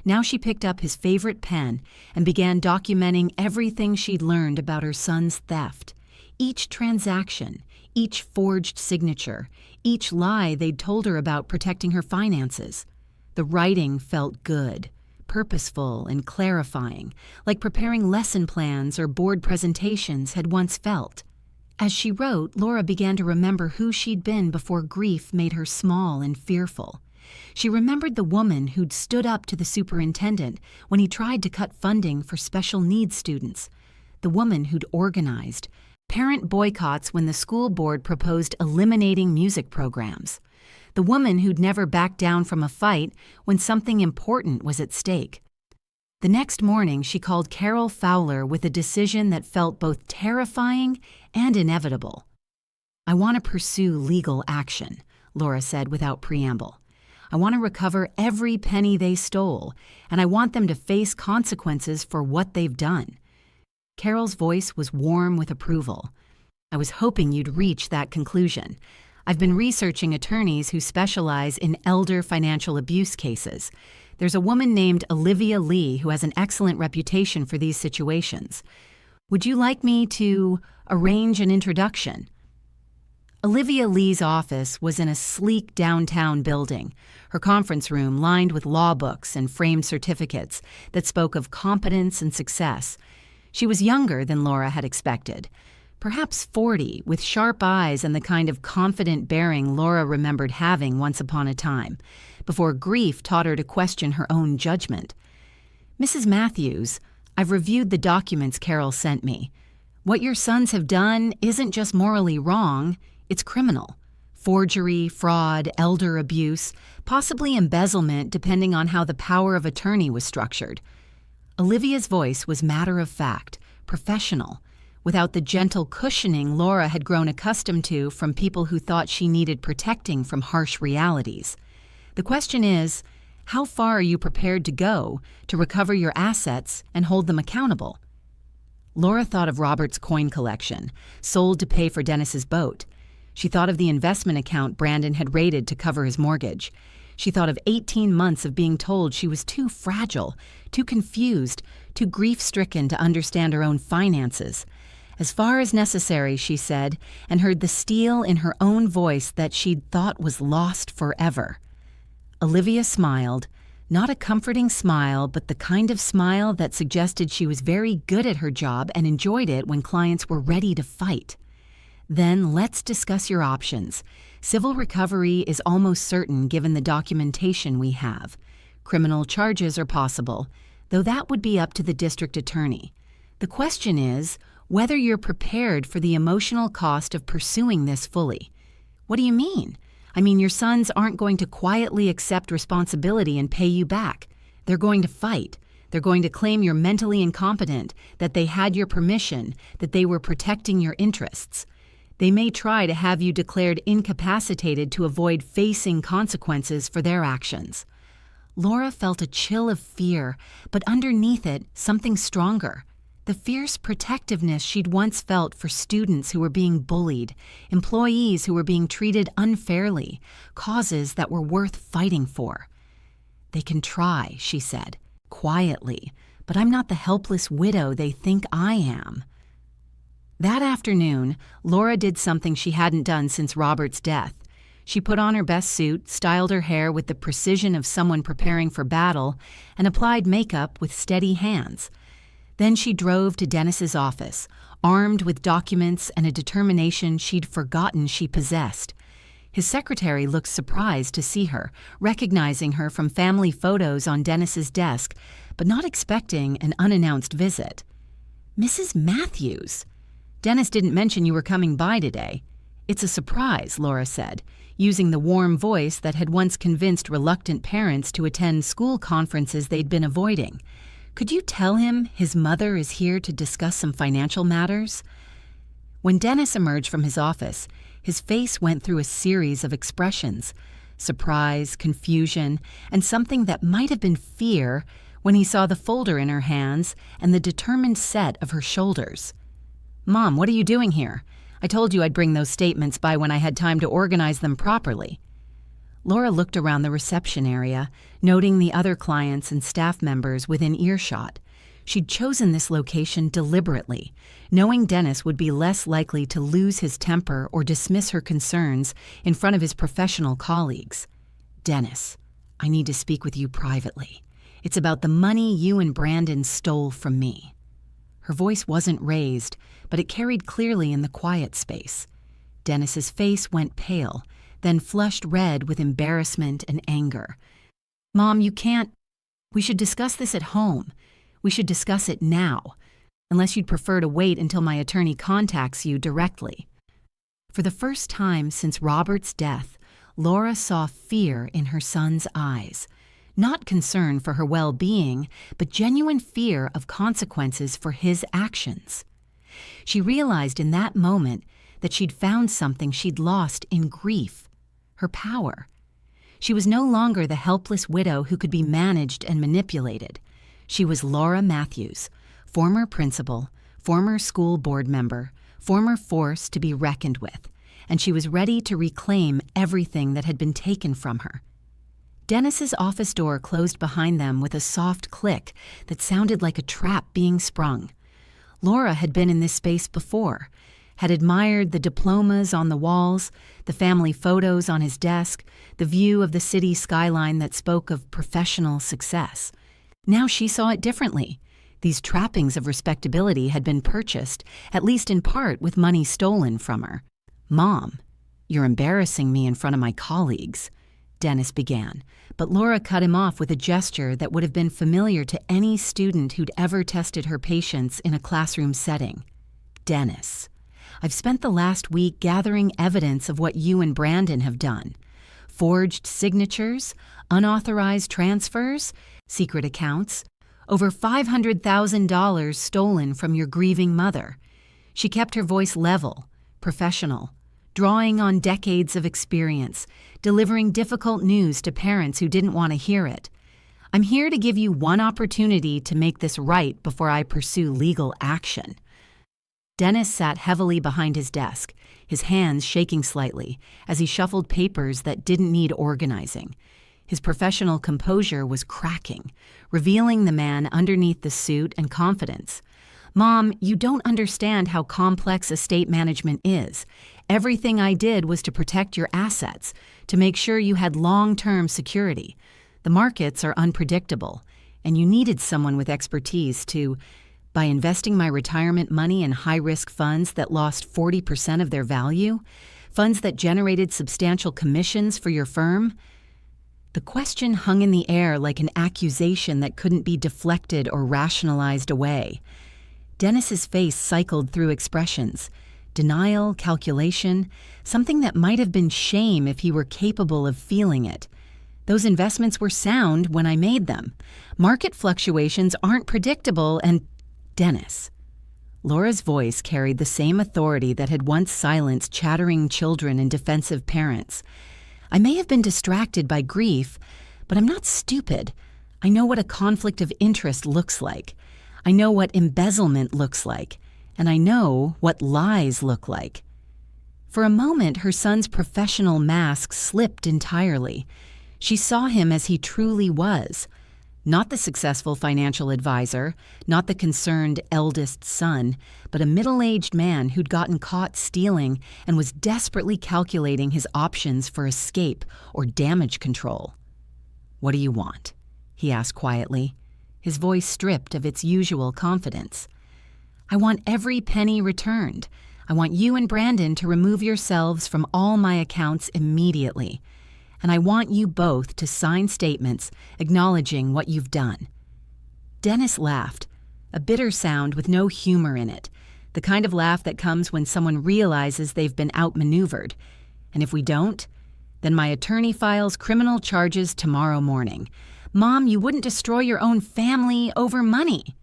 Speaker 1: Now she picked up his favorite pen and began documenting everything she'd learned about her son's theft. Each transaction, each forged signature, each lie they'd told her about protecting her finances. The writing felt good, purposeful and clarifying, like preparing lesson plans or board presentations had once felt. As she wrote, Laura began to remember who she'd been before grief made her small and fearful. She remembered the woman who'd stood up to the superintendent when he tried to cut funding for special needs students, the woman who'd organized parent boycotts when the school board proposed eliminating music programs, the woman who'd never backed down from a fight when something important was at stake. The next morning, she called Carol Fowler with a decision that felt both terrifying and inevitable. "I want to pursue legal action," Laura said without preamble. "I want to recover every penny they stole, and I want them to face consequences for what they've done." Carol's voice was warm with approval. "I was hoping you'd reach that conclusion. I've been researching attorneys who specialize in elder financial abuse cases. There's a woman named Olivia Lee who has an excellent reputation for these situations. Would you like me to arrange an introduction?" Olivia Lee's office was in a sleek downtown building, her conference room lined with law books and framed certificates that spoke of competence and success. She was younger than Laura had expected, perhaps 40, with sharp eyes and the kind of confident bearing Laura remembered having once upon a time, before grief taught her to question her own judgment. "Mrs. Matthews, I've reviewed the documents Carol sent me. What your sons have done isn't just morally wrong, it's criminal. Forgery, fraud, elder abuse, possibly embezzlement depending on how the power of attorney was structured." Olivia's voice was matter-of-fact, professional, without the gentle cushioning Laura had grown accustomed to from people who thought she needed protecting from harsh realities. "The question is, how far are you prepared to go to recover your assets and hold them accountable?" Laura thought of Robert's coin collection, sold to pay for Dennis's boat. She thought of the investment account Brandon had raided to cover his mortgage. She thought of 18 months of being told she was too fragile, too confused, too grief-stricken to understand her own finances. "As far as necessary," she said, and heard the steel in her own voice that she'd thought was lost forever. Olivia smiled, not a comforting smile, but the kind of smile that suggested she was very good at her job and enjoyed it when clients were ready to fight. "Then let's discuss your options. Civil recovery is almost certain given the documentation we have. Criminal charges are possible, though that would be up to the district attorney. The question is whether you're prepared for the emotional cost of pursuing this fully." "What do you mean?" "I mean, your sons aren't going to quietly accept responsibility and pay you back. They're going to fight. They're going to claim you're mentally incompetent, that they had your permission, that they were protecting your interests. They may try to have you declared incapacitated to avoid facing consequences for their actions." Laura felt a chill of fear, but underneath it, something stronger. The fierce protectiveness she'd once felt for students who were being bullied, employees who were being treated unfairly, causes that were worth fighting for. "They can try," she said, quietly, "but I'm not the helpless widow they think I am." That afternoon, Laura did something she hadn't done since Robert's death. She put on her best suit, styled her hair with the precision of someone preparing for battle, and applied makeup with steady hands. Then she drove to Dennis's office, armed with documents and a determination she'd forgotten she possessed. His secretary looked surprised to see her, recognizing her from family photos on Dennis's desk, but not expecting an unannounced visit. "Mrs. Matthews, Dennis didn't mention you were coming by today." "It's a surprise," Laura said, using the warm voice that had once convinced reluctant parents to attend school conferences they'd been avoiding. "Could you tell him his mother is here to discuss some financial matters?" When Dennis emerged from his office, his face went through a series of expressions: surprise, confusion, and something that might have been fear when he saw the folder in her hands and the determined set of her shoulders. "Mom, what are you doing here? I told you I'd bring those statements by when I had time to organize them properly." Laura looked around the reception area, noting the other clients and staff members within earshot. She'd chosen this location deliberately, knowing Dennis would be less likely to lose his temper or dismiss her concerns in front of his professional colleagues. "Dennis, I need to speak with you privately. It's about the money you and Brandon stole from me." Her voice wasn't raised, but it carried clearly in the quiet space. Dennis's face went pale, then flushed red with embarrassment and anger. "Mom, you can't. We should discuss this at home. We should discuss it now, unless you'd prefer to wait until my attorney contacts you directly." For the first time since Robert's death, Laura saw fear in her son's eyes. Not concern for her well-being, but genuine fear of consequences for his actions. She realized in that moment that she'd found something she'd lost in grief: her power. She was no longer the helpless widow who could be managed and manipulated. She was Laura Matthews, former principal, former school board member, former force to be reckoned with, and she was ready to reclaim everything that had been taken from her. Dennis's office door closed behind them with a soft click that sounded like a trap being sprung. Laura had been in this space before, had admired the diplomas on the walls, the family photos on his desk, the view of the city skyline that spoke of professional success. Now she saw it differently. These trappings of respectability had been purchased, at least in part, with money stolen from her. "Mom, you're embarrassing me in front of my colleagues," Dennis began, but Laura cut him off with a gesture that would have been familiar to any student who'd ever tested her patience in a classroom setting. "Dennis, I've spent the last week gathering evidence of what you and Brandon have done. Forged signatures, unauthorized transfers, secret accounts, over $500,000 stolen from your grieving mother." She kept her voice level, professional, drawing on decades of experience, delivering difficult news to parents who didn't want to hear it. "I'm here to give you one opportunity to make this right before I pursue legal action." Dennis sat heavily behind his desk, his hands shaking slightly as he shuffled papers that didn't need organizing. His professional composure was cracking, revealing the man underneath the suit and confidence. "Mom, you don't understand how complex estate management is. Everything I did was to protect your assets, to make sure you had long-term security. The markets are unpredictable, and you needed someone with expertise to, by investing my retirement money in high-risk funds that lost 40% of their value, funds that generated substantial commissions for your firm." The question hung in the air like an accusation that couldn't be deflected or rationalized away. Dennis's face cycled through expressions: denial, calculation, something that might have been shame if he were capable of feeling it. "Those investments were sound when I made them. Market fluctuations aren't predictable and—" "Dennis." Laura's voice carried the same authority that had once silenced chattering children and defensive parents. "I may have been distracted by grief, but I'm not stupid. I know what a conflict of interest looks like. I know what embezzlement looks like. And I know what lies look like." For a moment, her son's professional mask slipped entirely. She saw him as he truly was. Not the successful financial advisor, not the concerned eldest son, but a middle-aged man who'd gotten caught stealing and was desperately calculating his options for escape or damage control. "What do you want?" he asked quietly, his voice stripped of its usual confidence. "I want every penny returned. I want you and Brandon to remove yourselves from all my accounts immediately. And I want you both to sign statements acknowledging what you've done." Dennis laughed, a bitter sound with no humor in it, the kind of laugh that comes when someone realizes they've been outmaneuvered. "And if we don't, then my attorney files criminal charges tomorrow morning. Mom, you wouldn't destroy your own family over money."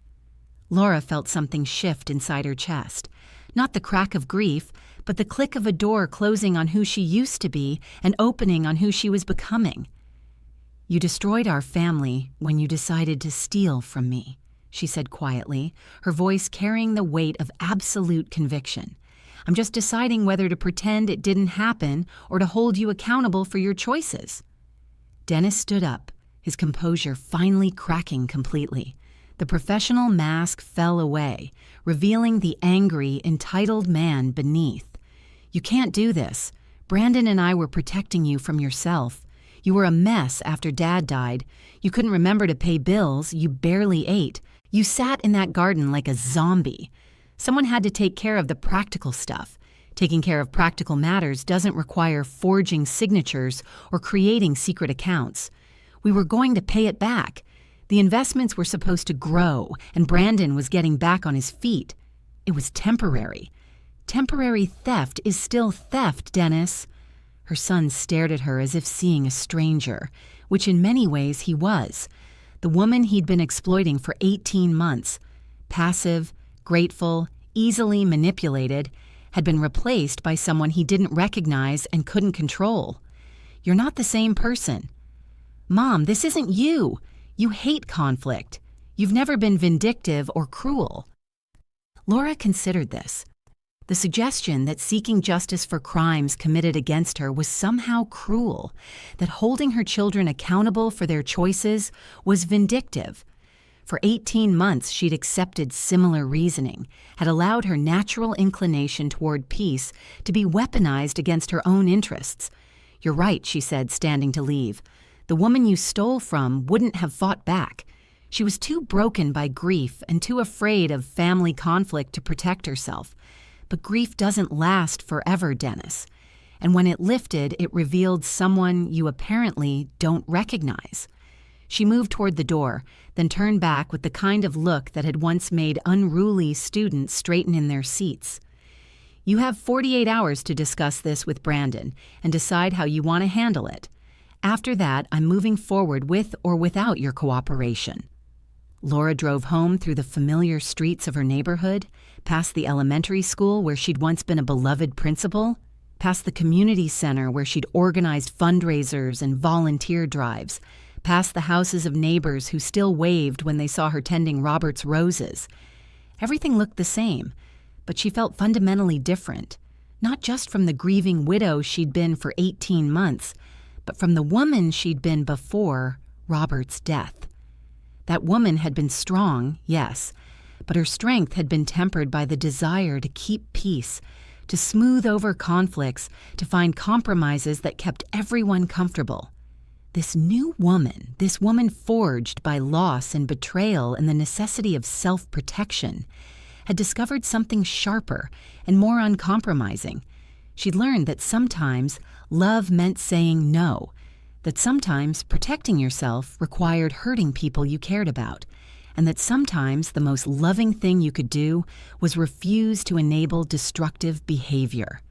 Speaker 1: Laura felt something shift inside her chest. Not the crack of grief, but the click of a door closing on who she used to be and opening on who she was becoming. "You destroyed our family when you decided to steal from me," she said quietly, her voice carrying the weight of absolute conviction. I'm just deciding whether to pretend it didn't happen or to hold you accountable for your choices." Dennis stood up, his composure finally cracking completely. The professional mask fell away, revealing the angry, entitled man beneath. "You can't do this. Brandon and I were protecting you from yourself. You were a mess after Dad died. You couldn't remember to pay bills. You barely ate. You sat in that garden like a zombie. Someone had to take care of the practical stuff. Taking care of practical matters doesn't require forging signatures or creating secret accounts. We were going to pay it back. The investments were supposed to grow, and Brandon was getting back on his feet. It was temporary. Temporary theft is still theft, Dennis." Her son stared at her as if seeing a stranger, which in many ways he was. The woman he'd been exploiting for 18 months, passive, grateful, easily manipulated, had been replaced by someone he didn't recognize and couldn't control. "You're not the same person." "Mom, this isn't you. You hate conflict. You've never been vindictive or cruel." Laura considered this. The suggestion that seeking justice for crimes committed against her was somehow cruel, that holding her children accountable for their choices was vindictive. For 18 months, she'd accepted similar reasoning, had allowed her natural inclination toward peace to be weaponized against her own interests. "You're right," she said, standing to leave. "The woman you stole from wouldn't have fought back. She was too broken by grief and too afraid of family conflict to protect herself. But grief doesn't last forever, Dennis. And when it lifted, it revealed someone you apparently don't recognize." She moved toward the door, then turned back with the kind of look that had once made unruly students straighten in their seats. "You have 48 hours to discuss this with Brandon and decide how you want to handle it. After that, I'm moving forward with or without your cooperation." Laura drove home through the familiar streets of her neighborhood, past the elementary school where she'd once been a beloved principal, past the community center where she'd organized fundraisers and volunteer drives, past the houses of neighbors who still waved when they saw her tending Robert's roses. Everything looked the same, but she felt fundamentally different, not just from the grieving widow she'd been for 18 months, but from the woman she'd been before Robert's death. That woman had been strong, yes, but her strength had been tempered by the desire to keep peace, to smooth over conflicts, to find compromises that kept everyone comfortable. This new woman, this woman forged by loss and betrayal and the necessity of self-protection, had discovered something sharper and more uncompromising. She'd learned that sometimes love meant saying no, that sometimes protecting yourself required hurting people you cared about, and that sometimes the most loving thing you could do was refuse to enable destructive behavior.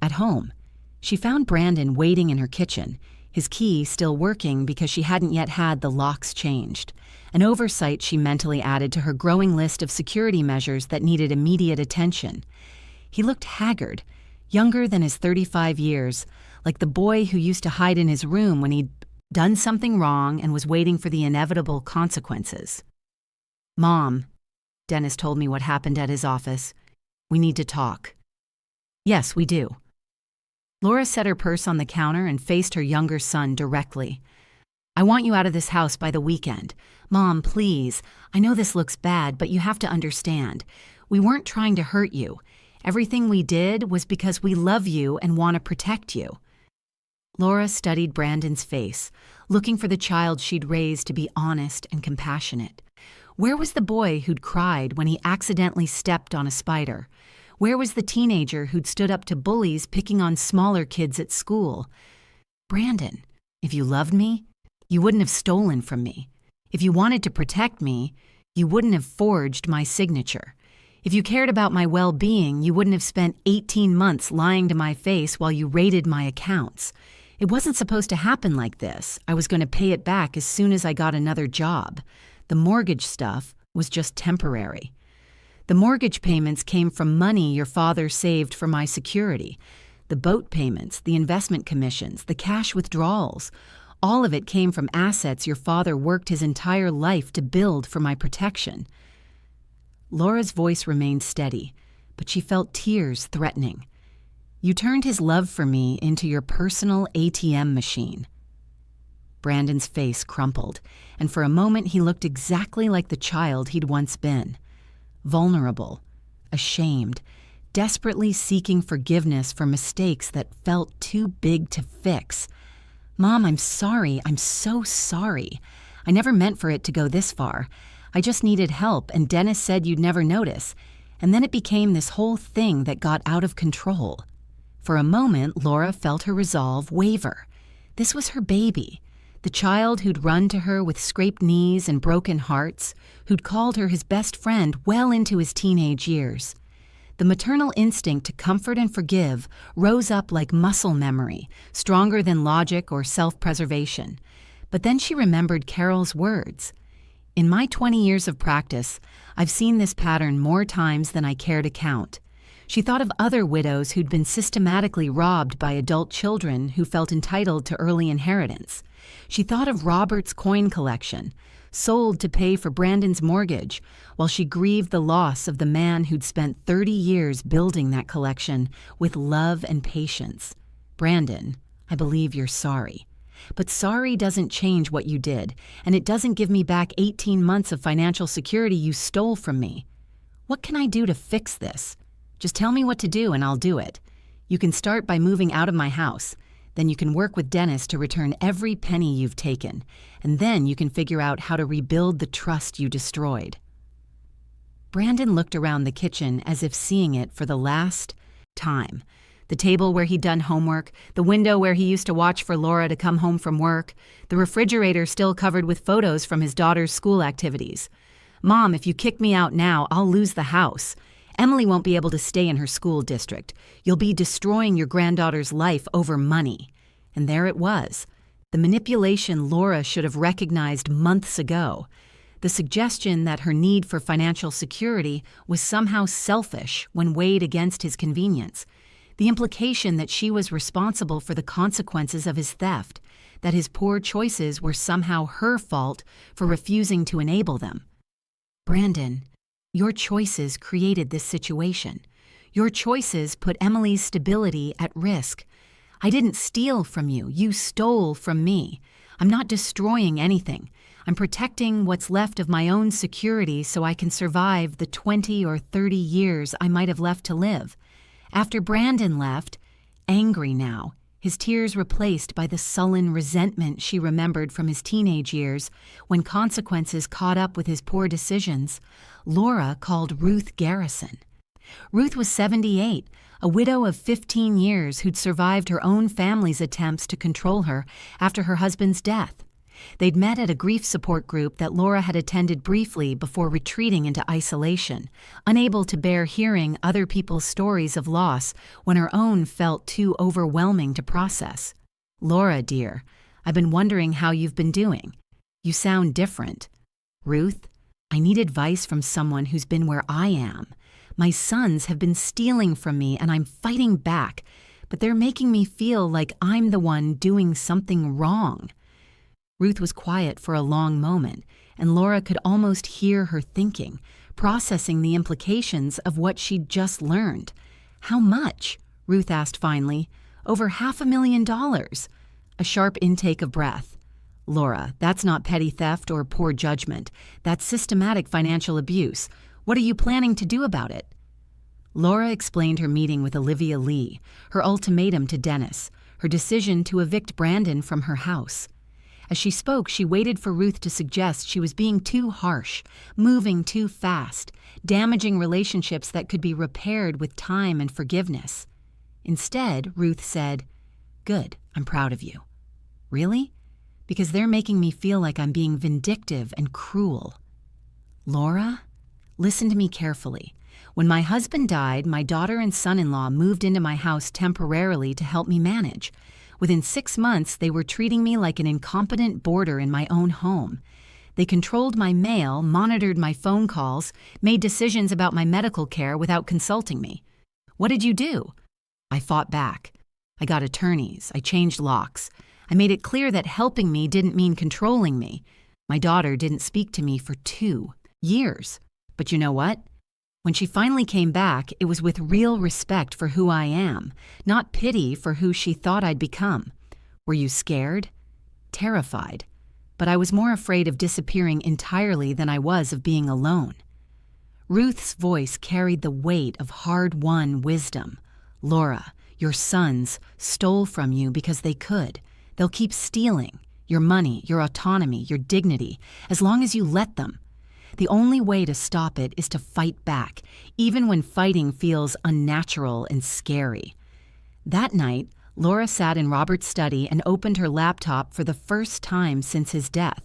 Speaker 1: At home, she found Brandon waiting in her kitchen, his key still working because she hadn't yet had the locks changed, an oversight she mentally added to her growing list of security measures that needed immediate attention. He looked haggard, younger than his 35 years, like the boy who used to hide in his room when he'd done something wrong and was waiting for the inevitable consequences. "Mom," Dennis told me what happened at his office. "We need to talk." "Yes, we do." Laura set her purse on the counter and faced her younger son directly. "I want you out of this house by the weekend. Mom, please. I know this looks bad, but you have to understand. We weren't trying to hurt you. Everything we did was because we love you and want to protect you." Laura studied Brandon's face, looking for the child she'd raised to be honest and compassionate. Where was the boy who'd cried when he accidentally stepped on a spider? Where was the teenager who'd stood up to bullies picking on smaller kids at school? "Brandon, if you loved me, you wouldn't have stolen from me. If you wanted to protect me, you wouldn't have forged my signature. If you cared about my well-being, you wouldn't have spent 18 months lying to my face while you raided my accounts. It wasn't supposed to happen like this. I was going to pay it back as soon as I got another job. The mortgage stuff was just temporary. The mortgage payments came from money your father saved for my security. The boat payments, the investment commissions, the cash withdrawals, all of it came from assets your father worked his entire life to build for my protection." Laura's voice remained steady, but she felt tears threatening. You turned his love for me into your personal ATM machine. Brandon's face crumpled, and for a moment he looked exactly like the child he'd once been. Vulnerable, ashamed, desperately seeking forgiveness for mistakes that felt too big to fix. Mom, I'm sorry. I'm so sorry. I never meant for it to go this far. I just needed help, and Dennis said you'd never notice. And then it became this whole thing that got out of control. For a moment, Laura felt her resolve waver. This was her baby, the child who'd run to her with scraped knees and broken hearts, who'd called her his best friend well into his teenage years. The maternal instinct to comfort and forgive rose up like muscle memory, stronger than logic or self-preservation. But then she remembered Carol's words. In my 20 years of practice, I've seen this pattern more times than I care to count. She thought of other widows who'd been systematically robbed by adult children who felt entitled to early inheritance. She thought of Robert's coin collection, sold to pay for Brandon's mortgage, while she grieved the loss of the man who'd spent 30 years building that collection with love and patience. Brandon, I believe you're sorry. But sorry doesn't change what you did, and it doesn't give me back 18 months of financial security you stole from me. What can I do to fix this? Just tell me what to do and I'll do it. You can start by moving out of my house. Then you can work with Dennis to return every penny you've taken, and then you can figure out how to rebuild the trust you destroyed. Brandon looked around the kitchen as if seeing it for the last time. The table where he'd done homework, the window where he used to watch for Laura to come home from work, the refrigerator still covered with photos from his daughter's school activities. Mom, if you kick me out now, I'll lose the house. Emily won't be able to stay in her school district. You'll be destroying your granddaughter's life over money. And there it was. The manipulation Laura should have recognized months ago. The suggestion that her need for financial security was somehow selfish when weighed against his convenience. The implication that she was responsible for the consequences of his theft, that his poor choices were somehow her fault for refusing to enable them. Brandon, your choices created this situation. Your choices put Emily's stability at risk. I didn't steal from you. You stole from me. I'm not destroying anything. I'm protecting what's left of my own security so I can survive the 20 or 30 years I might have left to live. After Brandon left, angry now, his tears replaced by the sullen resentment she remembered from his teenage years when consequences caught up with his poor decisions, Laura called Ruth Garrison. Ruth was 78, a widow of 15 years who'd survived her own family's attempts to control her after her husband's death. They'd met at a grief support group that Laura had attended briefly before retreating into isolation, unable to bear hearing other people's stories of loss when her own felt too overwhelming to process. Laura, dear, I've been wondering how you've been doing. You sound different. Ruth, I need advice from someone who's been where I am. My sons have been stealing from me and I'm fighting back, but they're making me feel like I'm the one doing something wrong. Ruth was quiet for a long moment, and Laura could almost hear her thinking, processing the implications of what she'd just learned. How much? Ruth asked finally. Over $500,000. A sharp intake of breath. Laura, that's not petty theft or poor judgment. That's systematic financial abuse. What are you planning to do about it? Laura explained her meeting with Olivia Lee, her ultimatum to Dennis, her decision to evict Brandon from her house. As she spoke, she waited for Ruth to suggest she was being too harsh, moving too fast, damaging relationships that could be repaired with time and forgiveness. Instead, Ruth said, "Good, I'm proud of you." Really? Because they're making me feel like I'm being vindictive and cruel. Laura, listen to me carefully. When my husband died, my daughter and son-in-law moved into my house temporarily to help me manage. Within 6 months, they were treating me like an incompetent boarder in my own home. They controlled my mail, monitored my phone calls, made decisions about my medical care without consulting me. What did you do? I fought back. I got attorneys. I changed locks. I made it clear that helping me didn't mean controlling me. My daughter didn't speak to me for 2 years. But you know what? When she finally came back, it was with real respect for who I am, not pity for who she thought I'd become. Were you scared? Terrified. But I was more afraid of disappearing entirely than I was of being alone. Ruth's voice carried the weight of hard-won wisdom. Laura, your sons stole from you because they could. They'll keep stealing. Your money, your autonomy, your dignity, as long as you let them. The only way to stop it is to fight back, even when fighting feels unnatural and scary. That night, Laura sat in Robert's study and opened her laptop for the first time since his death.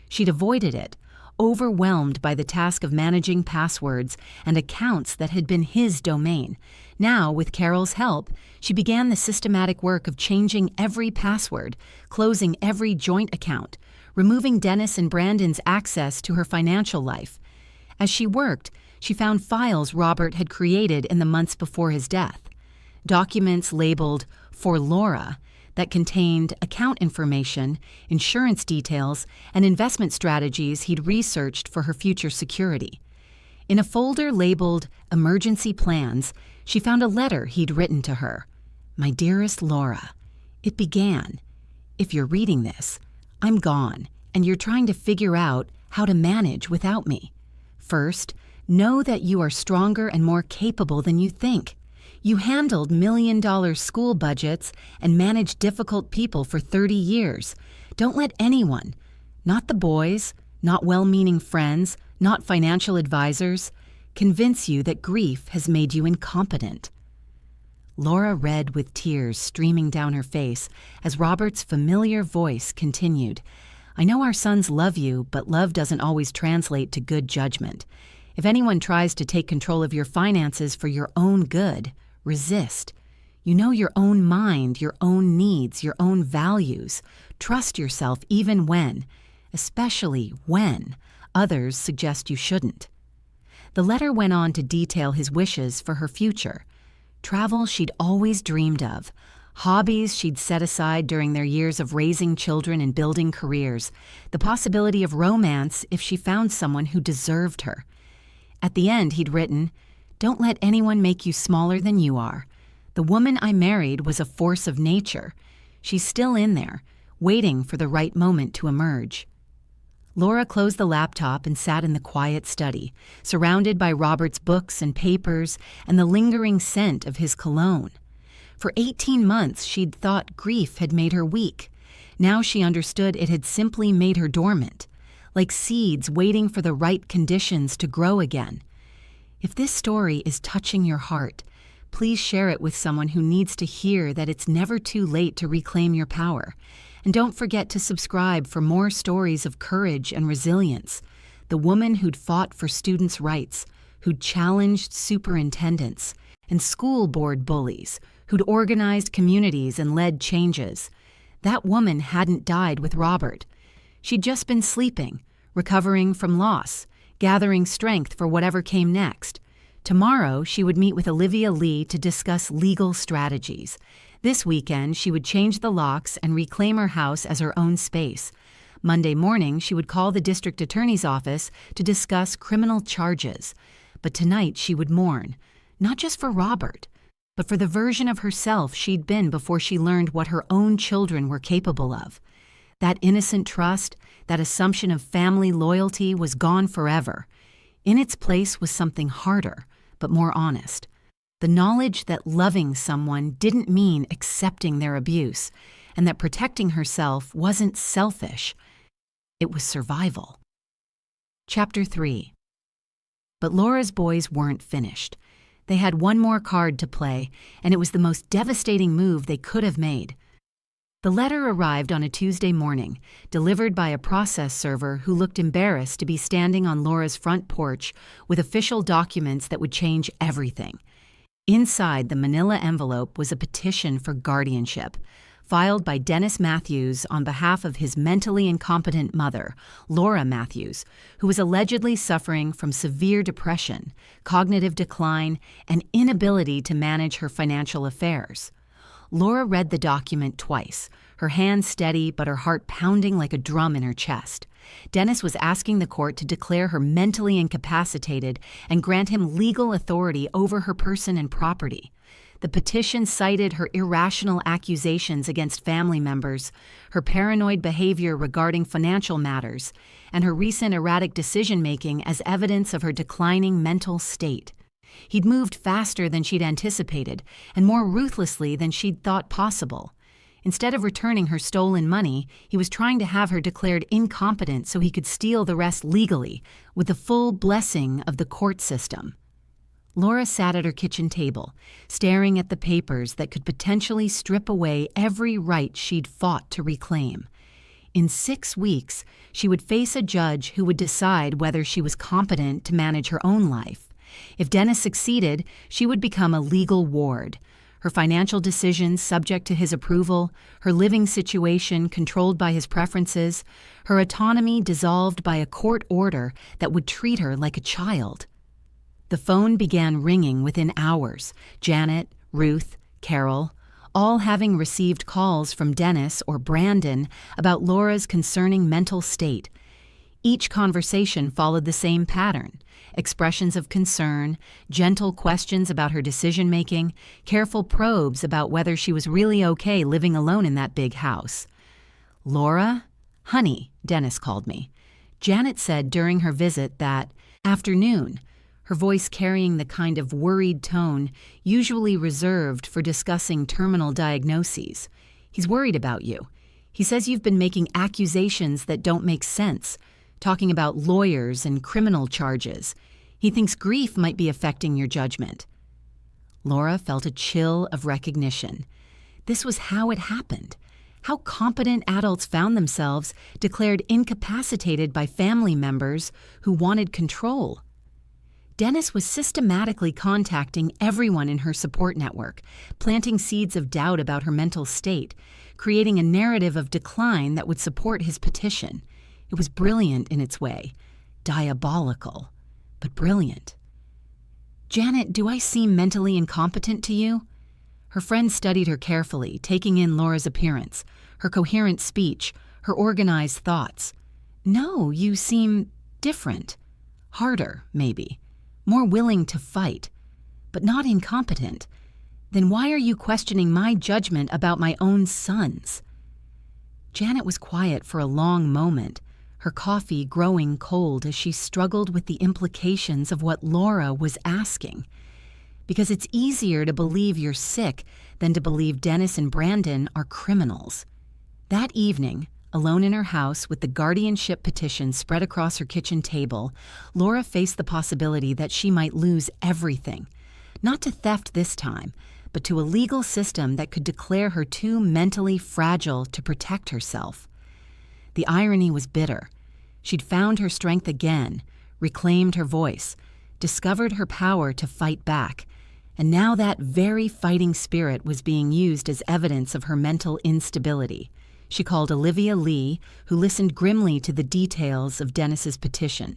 Speaker 1: She'd avoided it, overwhelmed by the task of managing passwords and accounts that had been his domain. Now, with Carol's help, she began the systematic work of changing every password, closing every joint account, removing Dennis and Brandon's access to her financial life. As she worked, she found files Robert had created in the months before his death. Documents labeled "For Laura" that contained account information, insurance details, and investment strategies he'd researched for her future security. In a folder labeled "Emergency Plans," she found a letter he'd written to her. "My dearest Laura," it began, "If you're reading this, I'm gone, and you're trying to figure out how to manage without me. First, know that you are stronger and more capable than you think. You handled million-dollar school budgets and managed difficult people for 30 years. Don't let anyone, not the boys, not well-meaning friends, not financial advisors, convince you that grief has made you incompetent." Laura read with tears streaming down her face as Robert's familiar voice continued. "I know our sons love you, but love doesn't always translate to good judgment. If anyone tries to take control of your finances for your own good, resist. You know your own mind, your own needs, your own values. Trust yourself even when, especially when, others suggest you shouldn't." The letter went on to detail his wishes for her future. Travel she'd always dreamed of, hobbies she'd set aside during their years of raising children and building careers, the possibility of romance if she found someone who deserved her. At the end, he'd written, "Don't let anyone make you smaller than you are. The woman I married was a force of nature. She's still in there, waiting for the right moment to emerge." Laura closed the laptop and sat in the quiet study, surrounded by Robert's books and papers and the lingering scent of his cologne. For 18 months, she'd thought grief had made her weak. Now she understood it had simply made her dormant, like seeds waiting for the right conditions to grow again. If this story is touching your heart, please share it with someone who needs to hear that it's never too late to reclaim your power. And don't forget to subscribe for more stories of courage and resilience. The woman who'd fought for students' rights, who'd challenged superintendents, and school board bullies, who'd organized communities and led changes. That woman hadn't died with Robert. She'd just been sleeping, recovering from loss, gathering strength for whatever came next. Tomorrow, she would meet with Olivia Lee to discuss legal strategies. This weekend, she would change the locks and reclaim her house as her own space. Monday morning, she would call the district attorney's office to discuss criminal charges. But tonight, she would mourn, not just for Robert, but for the version of herself she'd been before she learned what her own children were capable of. That innocent trust, that assumption of family loyalty was gone forever. In its place was something harder, but more honest. The knowledge that loving someone didn't mean accepting their abuse, and that protecting herself wasn't selfish. It was survival. Chapter 3. But Laura's boys weren't finished. They had one more card to play, and it was the most devastating move they could have made. The letter arrived on a Tuesday morning, delivered by a process server who looked embarrassed to be standing on Laura's front porch with official documents that would change everything. Inside the manila envelope was a petition for guardianship, filed by Dennis Matthews on behalf of his mentally incompetent mother, Laura Matthews, who was allegedly suffering from severe depression, cognitive decline, and inability to manage her financial affairs. Laura read the document twice, her hand steady but her heart pounding like a drum in her chest. Dennis was asking the court to declare her mentally incapacitated and grant him legal authority over her person and property. The petition cited her irrational accusations against family members, her paranoid behavior regarding financial matters, and her recent erratic decision-making as evidence of her declining mental state. He'd moved faster than she'd anticipated and more ruthlessly than she'd thought possible. Instead of returning her stolen money, he was trying to have her declared incompetent so he could steal the rest legally, with the full blessing of the court system. Laura sat at her kitchen table, staring at the papers that could potentially strip away every right she'd fought to reclaim. In 6 weeks, she would face a judge who would decide whether she was competent to manage her own life. If Dennis succeeded, she would become a legal ward, her financial decisions subject to his approval, her living situation controlled by his preferences, her autonomy dissolved by a court order that would treat her like a child. The phone began ringing within hours. Janet, Ruth, Carol, all having received calls from Dennis or Brandon about Laura's concerning mental state. Each conversation followed the same pattern: expressions of concern, gentle questions about her decision-making, careful probes about whether she was really okay living alone in that big house. "Laura? Honey," Dennis called me. Janet said during her visit that, "Afternoon," her voice carrying the kind of worried tone usually reserved for discussing terminal diagnoses. "He's worried about you. He says you've been making accusations that don't make sense, talking about lawyers and criminal charges. He thinks grief might be affecting your judgment." Laura felt a chill of recognition. This was how it happened. How competent adults found themselves declared incapacitated by family members who wanted control. Dennis was systematically contacting everyone in her support network, planting seeds of doubt about her mental state, creating a narrative of decline that would support his petition. It was brilliant in its way, diabolical, but brilliant. "Janet, do I seem mentally incompetent to you?" Her friend studied her carefully, taking in Laura's appearance, her coherent speech, her organized thoughts. "No, you seem different. Harder, maybe. More willing to fight, but not incompetent. Then why are you questioning my judgment about my own sons?" Janet was quiet for a long moment, her coffee growing cold as she struggled with the implications of what Laura was asking. Because it's easier to believe you're sick than to believe Dennis and Brandon are criminals. That evening, alone in her house with the guardianship petition spread across her kitchen table, Laura faced the possibility that she might lose everything. Not to theft this time, but to a legal system that could declare her too mentally fragile to protect herself. The irony was bitter. She'd found her strength again, reclaimed her voice, discovered her power to fight back, and now that very fighting spirit was being used as evidence of her mental instability. She called Olivia Lee, who listened grimly to the details of Dennis's petition.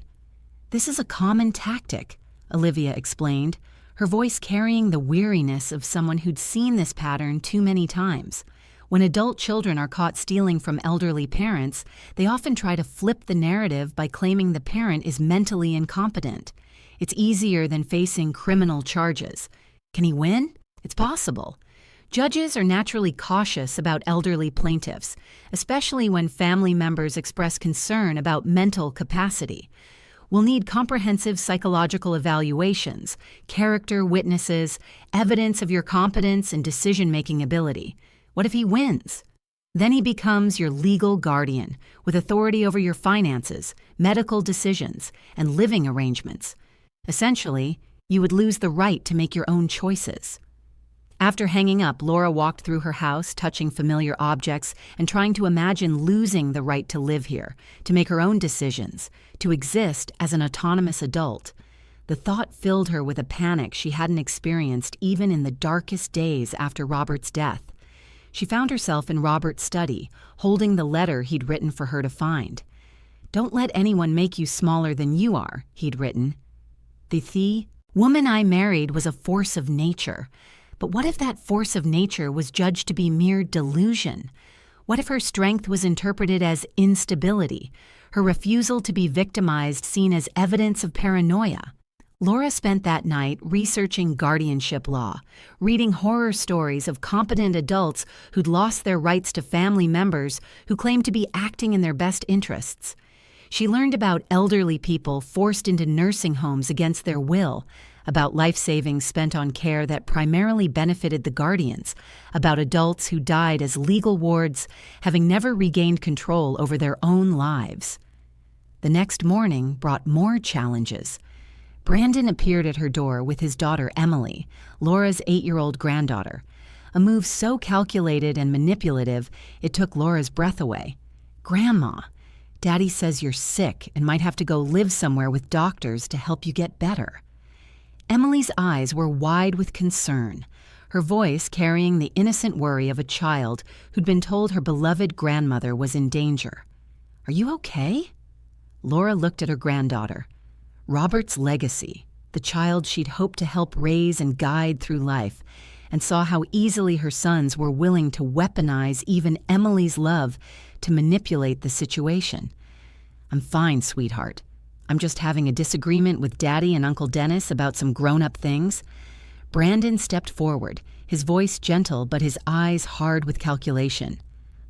Speaker 1: "This is a common tactic," Olivia explained, her voice carrying the weariness of someone who'd seen this pattern too many times. When adult children are caught stealing from elderly parents, they often try to flip the narrative by claiming the parent is mentally incompetent. It's easier than facing criminal charges. Can he win? It's possible. Judges are naturally cautious about elderly plaintiffs, especially when family members express concern about mental capacity. We'll need comprehensive psychological evaluations, character witnesses, evidence of your competence and decision-making ability. What if he wins? Then he becomes your legal guardian, with authority over your finances, medical decisions, and living arrangements. Essentially, you would lose the right to make your own choices. After hanging up, Laura walked through her house, touching familiar objects and trying to imagine losing the right to live here, to make her own decisions, to exist as an autonomous adult. The thought filled her with a panic she hadn't experienced even in the darkest days after Robert's death. She found herself in Robert's study, holding the letter he'd written for her to find. "Don't let anyone make you smaller than you are," he'd written. The woman I married was a force of nature. But what if that force of nature was judged to be mere delusion? What if her strength was interpreted as instability, her refusal to be victimized seen as evidence of paranoia. Laura spent that night researching guardianship law, reading horror stories of competent adults who'd lost their rights to family members who claimed to be acting in their best interests. She learned about elderly people forced into nursing homes against their will, about life savings spent on care that primarily benefited the guardians, about adults who died as legal wards, having never regained control over their own lives. The next morning brought more challenges. Brandon appeared at her door with his daughter Emily, Laura's 8-year-old granddaughter, a move so calculated and manipulative it took Laura's breath away. "Grandma, Daddy says you're sick and might have to go live somewhere with doctors to help you get better." Emily's eyes were wide with concern, her voice carrying the innocent worry of a child who'd been told her beloved grandmother was in danger. "Are you okay?" Laura looked at her granddaughter. Robert's legacy, the child she'd hoped to help raise and guide through life, and saw how easily her sons were willing to weaponize even Emily's love to manipulate the situation. "I'm fine, sweetheart. I'm just having a disagreement with Daddy and Uncle Dennis about some grown-up things." Brandon stepped forward, his voice gentle but his eyes hard with calculation.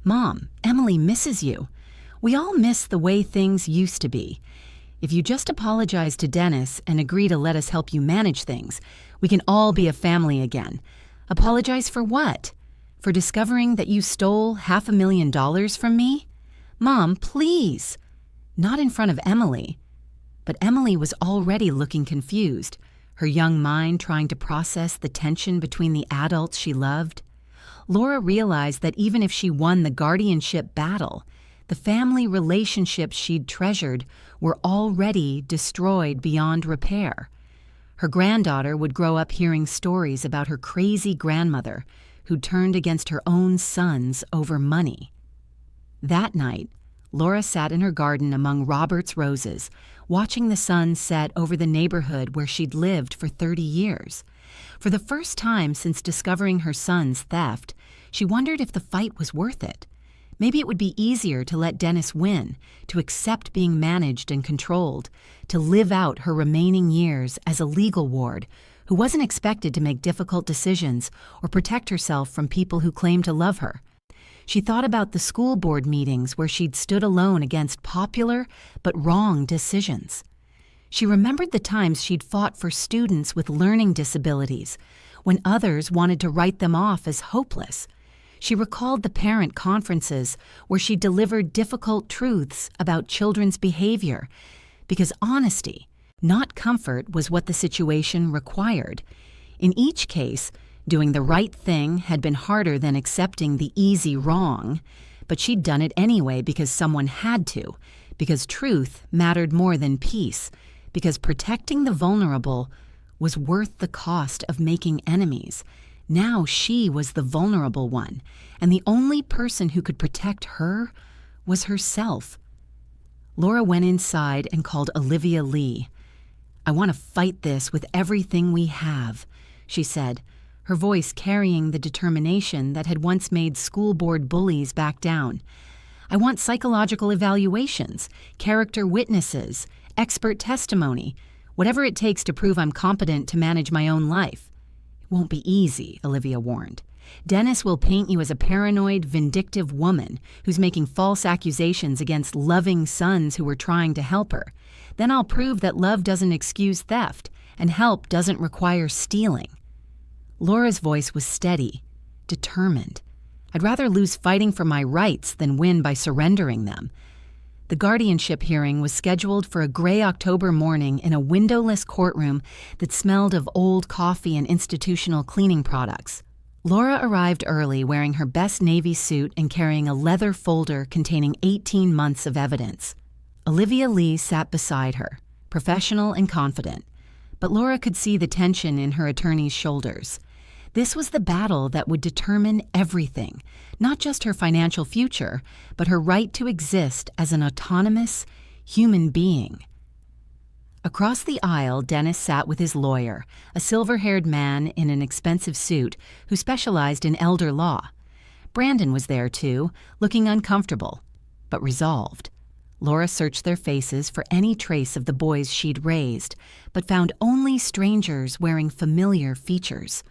Speaker 1: "Mom, Emily misses you. We all miss the way things used to be. If you just apologize to Dennis and agree to let us help you manage things, we can all be a family again. Apologize for what? For discovering that you stole $500,000 from me? Mom, please." Not in front of Emily. But Emily was already looking confused, her young mind trying to process the tension between the adults she loved. Laura realized that even if she won the guardianship battle, the family relationships she'd treasured were already destroyed beyond repair. Her granddaughter would grow up hearing stories about her crazy grandmother who turned against her own sons over money. That night, Laura sat in her garden among Robert's roses, watching the sun set over the neighborhood where she'd lived for 30 years. For the first time since discovering her son's theft, she wondered if the fight was worth it. Maybe it would be easier to let Dennis win, to accept being managed and controlled, to live out her remaining years as a legal ward who wasn't expected to make difficult decisions or protect herself from people who claimed to love her. She thought about the school board meetings where she'd stood alone against popular but wrong decisions. She remembered the times she'd fought for students with learning disabilities, when others wanted to write them off as hopeless. She recalled the parent conferences where she delivered difficult truths about children's behavior, because honesty, not comfort, was what the situation required. In each case, doing the right thing had been harder than accepting the easy wrong, but she'd done it anyway because someone had to, because truth mattered more than peace, because protecting the vulnerable was worth the cost of making enemies. Now she was the vulnerable one, and the only person who could protect her was herself. Laura went inside and called Olivia Lee. "I want to fight this with everything we have," she said, her voice carrying the determination that had once made school board bullies back down. "I want psychological evaluations, character witnesses, expert testimony, whatever it takes to prove I'm competent to manage my own life." "Won't be easy," Olivia warned. "Dennis will paint you as a paranoid, vindictive woman who's making false accusations against loving sons who were trying to help her. Then I'll prove that love doesn't excuse theft and help doesn't require stealing." Laura's voice was steady, determined. "I'd rather lose fighting for my rights than win by surrendering them." The guardianship hearing was scheduled for a gray October morning in a windowless courtroom that smelled of old coffee and institutional cleaning products. Laura arrived early wearing her best navy suit and carrying a leather folder containing 18 months of evidence. Olivia Lee sat beside her, professional and confident, but Laura could see the tension in her attorney's shoulders. This was the battle that would determine everything, not just her financial future, but her right to exist as an autonomous human being. Across the aisle, Dennis sat with his lawyer, a silver-haired man in an expensive suit who specialized in elder law. Brandon was there too, looking uncomfortable, but resolved. Laura searched their faces for any trace of the boys she'd raised, but found only strangers wearing familiar features.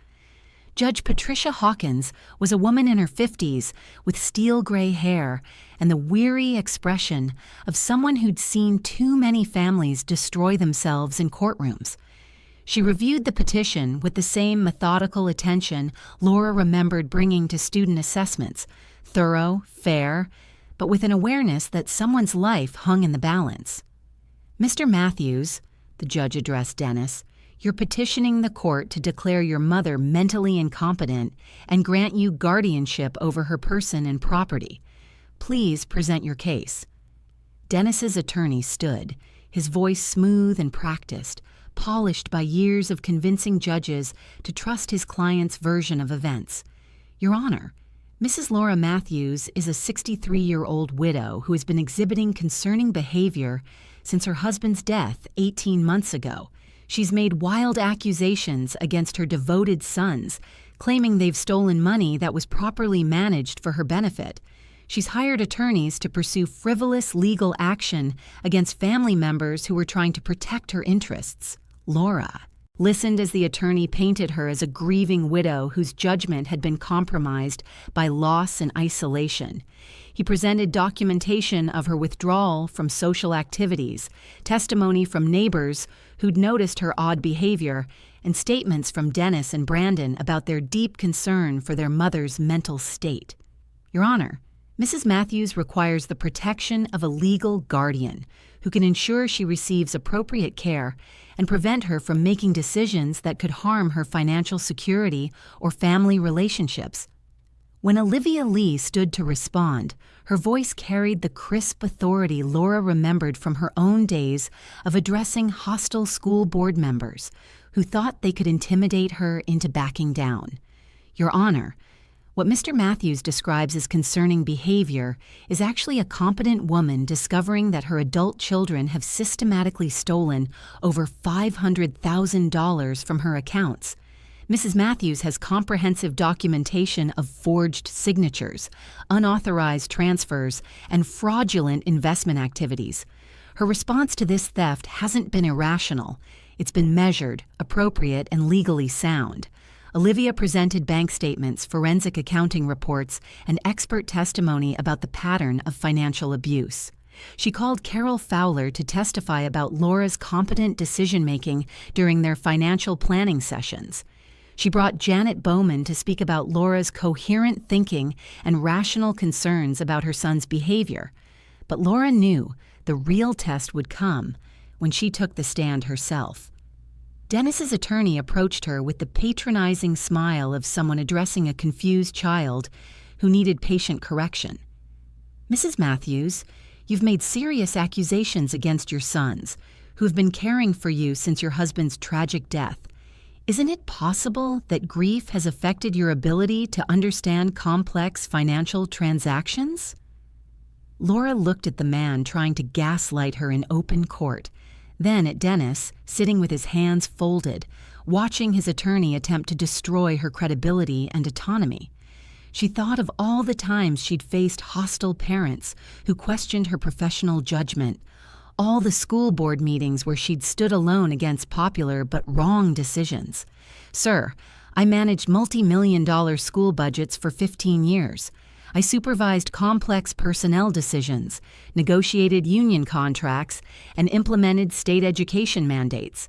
Speaker 1: Judge Patricia Hawkins was a woman in her 50s with steel gray hair and the weary expression of someone who'd seen too many families destroy themselves in courtrooms. She reviewed the petition with the same methodical attention Laura remembered bringing to student assessments, thorough, fair, but with an awareness that someone's life hung in the balance. "Mr. Matthews," the judge addressed Dennis, "you're petitioning the court to declare your mother mentally incompetent and grant you guardianship over her person and property. Please present your case." Dennis's attorney stood, his voice smooth and practiced, polished by years of convincing judges to trust his client's version of events. "Your Honor, Mrs. Laura Matthews is a 63-year-old widow who has been exhibiting concerning behavior since her husband's death 18 months ago. She's made wild accusations against her devoted sons, claiming they've stolen money that was properly managed for her benefit. She's hired attorneys to pursue frivolous legal action against family members who were trying to protect her interests." Laura listened as the attorney painted her as a grieving widow whose judgment had been compromised by loss and isolation. He presented documentation of her withdrawal from social activities, testimony from neighbors who'd noticed her odd behavior, and statements from Dennis and Brandon about their deep concern for their mother's mental state. "Your Honor, Mrs. Matthews requires the protection of a legal guardian who can ensure she receives appropriate care and prevent her from making decisions that could harm her financial security or family relationships." When Olivia Lee stood to respond, her voice carried the crisp authority Laura remembered from her own days of addressing hostile school board members who thought they could intimidate her into backing down. "Your Honor, what Mr. Matthews describes as concerning behavior is actually a competent woman discovering that her adult children have systematically stolen over $500,000 from her accounts. Mrs. Matthews has comprehensive documentation of forged signatures, unauthorized transfers, and fraudulent investment activities. Her response to this theft hasn't been irrational. It's been measured, appropriate, and legally sound. Olivia presented bank statements, forensic accounting reports, and expert testimony about the pattern of financial abuse. She called Carol Fowler to testify about Laura's competent decision-making during their financial planning sessions. She brought Janet Bowman to speak about Laura's coherent thinking and rational concerns about her son's behavior. But Laura knew the real test would come when she took the stand herself. Dennis's attorney approached her with the patronizing smile of someone addressing a confused child who needed patient correction. "Mrs. Matthews, you've made serious accusations against your sons, who have been caring for you since your husband's tragic death. Isn't it possible that grief has affected your ability to understand complex financial transactions?" Laura looked at the man trying to gaslight her in open court, then at Dennis, sitting with his hands folded, watching his attorney attempt to destroy her credibility and autonomy. She thought of all the times she'd faced hostile parents who questioned her professional judgment, all the school board meetings where she'd stood alone against popular but wrong decisions. "Sir, I managed multi-million-dollar school budgets for 15 years. I supervised complex personnel decisions, negotiated union contracts, and implemented state education mandates.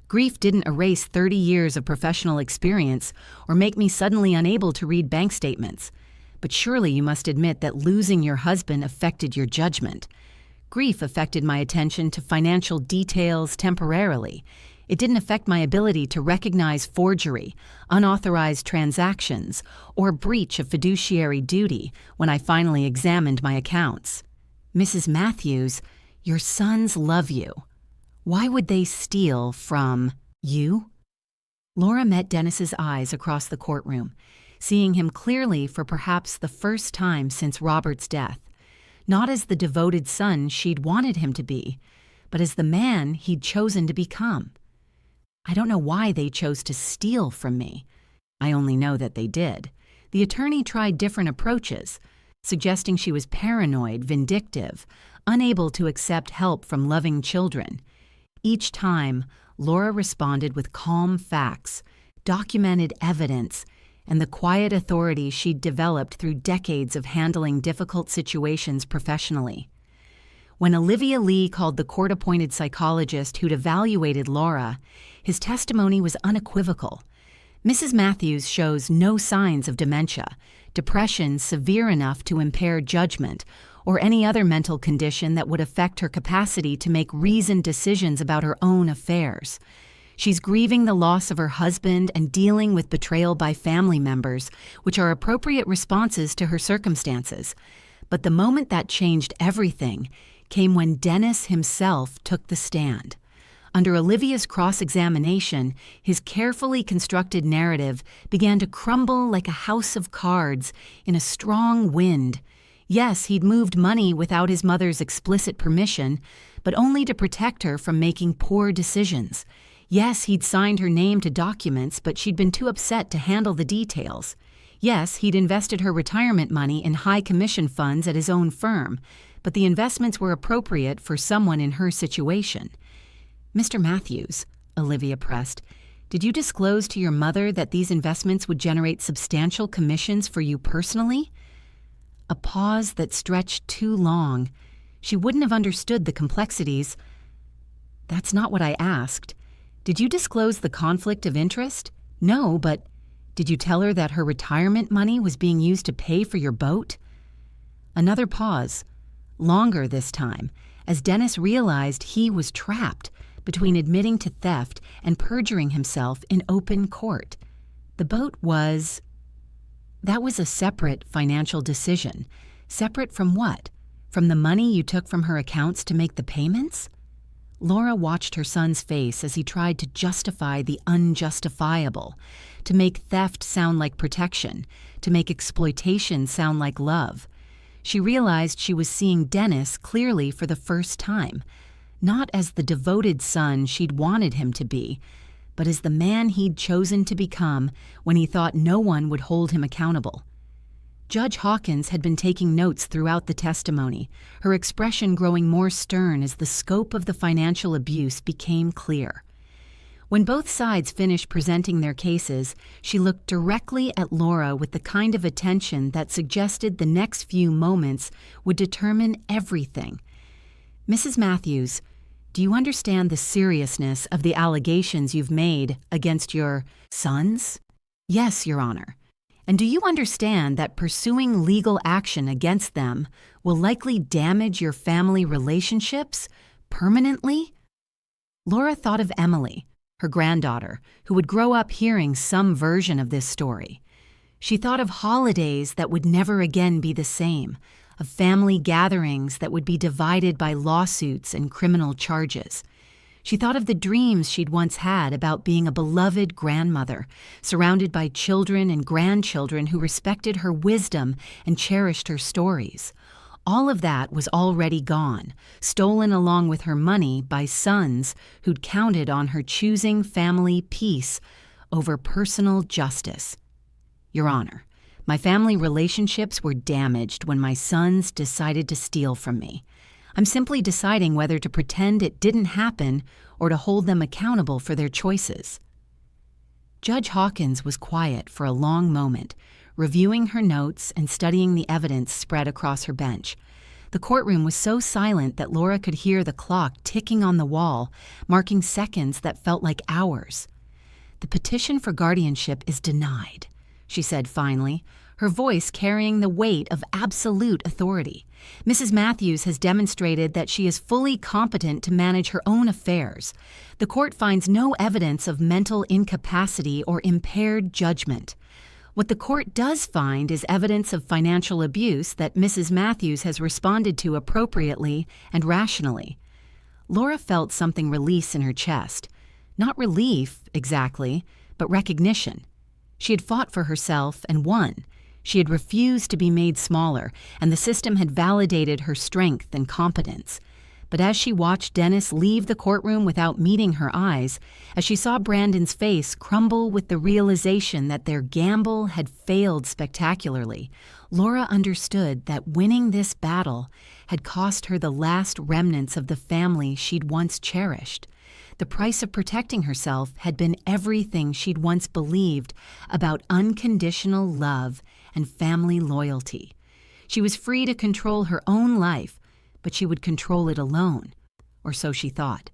Speaker 1: Grief didn't erase 30 years of professional experience or make me suddenly unable to read bank statements. But surely you must admit that losing your husband affected your judgment. Grief affected my attention to financial details temporarily. It didn't affect my ability to recognize forgery, unauthorized transactions, or breach of fiduciary duty when I finally examined my accounts. Mrs. Matthews, your sons love you. Why would they steal from you?" Laura met Dennis's eyes across the courtroom, seeing him clearly for perhaps the first time since Robert's death, not as the devoted son she'd wanted him to be, but as the man he'd chosen to become. "I don't know why they chose to steal from me. I only know that they did." The attorney tried different approaches, suggesting she was paranoid, vindictive, unable to accept help from loving children. Each time, Laura responded with calm facts, documented evidence, and the quiet authority she'd developed through decades of handling difficult situations professionally. When Olivia Lee called the court-appointed psychologist who'd evaluated Laura, his testimony was unequivocal. Mrs. Matthews shows no signs of dementia, depression severe enough to impair judgment, or any other mental condition that would affect her capacity to make reasoned decisions about her own affairs. She's grieving the loss of her husband and dealing with betrayal by family members, which are appropriate responses to her circumstances. But the moment that changed everything came when Dennis himself took the stand. Under Olivia's cross-examination, his carefully constructed narrative began to crumble like a house of cards in a strong wind. Yes, he'd moved money without his mother's explicit permission, but only to protect her from making poor decisions. Yes, he'd signed her name to documents, but she'd been too upset to handle the details. Yes, he'd invested her retirement money in high-commission funds at his own firm, but the investments were appropriate for someone in her situation. "Mr. Matthews," Olivia pressed, "did you disclose to your mother that these investments would generate substantial commissions for you personally?" A pause that stretched too long. She wouldn't have understood the complexities. "That's not what I asked. Did you disclose the conflict of interest?" "No, but did you tell her that her retirement money was being used to pay for your boat?" Another pause, longer this time, as Dennis realized he was trapped between admitting to theft and perjuring himself in open court. The boat was... That was a separate financial decision. Separate from what? From the money you took from her accounts to make the payments? Laura watched her son's face as he tried to justify the unjustifiable, to make theft sound like protection, to make exploitation sound like love. She realized she was seeing Dennis clearly for the first time, not as the devoted son she'd wanted him to be, but as the man he'd chosen to become when he thought no one would hold him accountable. Judge Hawkins had been taking notes throughout the testimony, her expression growing more stern as the scope of the financial abuse became clear. When both sides finished presenting their cases, she looked directly at Laura with the kind of attention that suggested the next few moments would determine everything. "Mrs. Matthews, do you understand the seriousness of the allegations you've made against your sons?" "Yes, Your Honor." "And do you understand that pursuing legal action against them will likely damage your family relationships permanently?" Laura thought of Emily, her granddaughter, who would grow up hearing some version of this story. She thought of holidays that would never again be the same, of family gatherings that would be divided by lawsuits and criminal charges. She thought of the dreams she'd once had about being a beloved grandmother, surrounded by children and grandchildren who respected her wisdom and cherished her stories. All of that was already gone, stolen along with her money by sons who'd counted on her choosing family peace over personal justice. "Your Honor, my family relationships were damaged when my sons decided to steal from me. I'm simply deciding whether to pretend it didn't happen or to hold them accountable for their choices." Judge Hawkins was quiet for a long moment, reviewing her notes and studying the evidence spread across her bench. The courtroom was so silent that Laura could hear the clock ticking on the wall, marking seconds that felt like hours. "The petition for guardianship is denied," she said finally, her voice carrying the weight of absolute authority. "Mrs. Matthews has demonstrated that she is fully competent to manage her own affairs. The court finds no evidence of mental incapacity or impaired judgment. What the court does find is evidence of financial abuse that Mrs. Matthews has responded to appropriately and rationally." Laura felt something release in her chest. Not relief, exactly, but recognition. She had fought for herself and won. She had refused to be made smaller, and the system had validated her strength and competence. But as she watched Dennis leave the courtroom without meeting her eyes, as she saw Brandon's face crumble with the realization that their gamble had failed spectacularly, Laura understood that winning this battle had cost her the last remnants of the family she'd once cherished. The price of protecting herself had been everything she'd once believed about unconditional love and family loyalty. She was free to control her own life, but she would control it alone, or so she thought.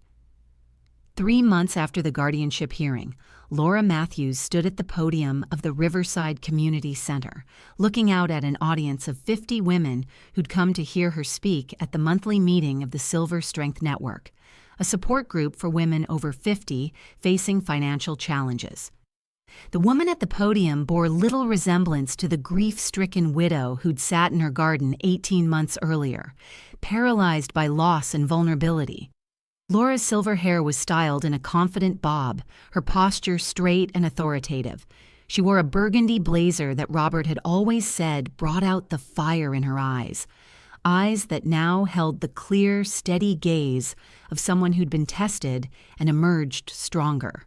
Speaker 1: 3 months after the guardianship hearing, Laura Matthews stood at the podium of the Riverside Community Center, looking out at an audience of 50 women who'd come to hear her speak at the monthly meeting of the Silver Strength Network, a support group for women over 50 facing financial challenges. The woman at the podium bore little resemblance to the grief-stricken widow who'd sat in her garden 18 months earlier, paralyzed by loss and vulnerability. Laura's silver hair was styled in a confident bob, her posture straight and authoritative. She wore a burgundy blazer that Robert had always said brought out the fire in her eyes that now held the clear, steady gaze of someone who'd been tested and emerged stronger.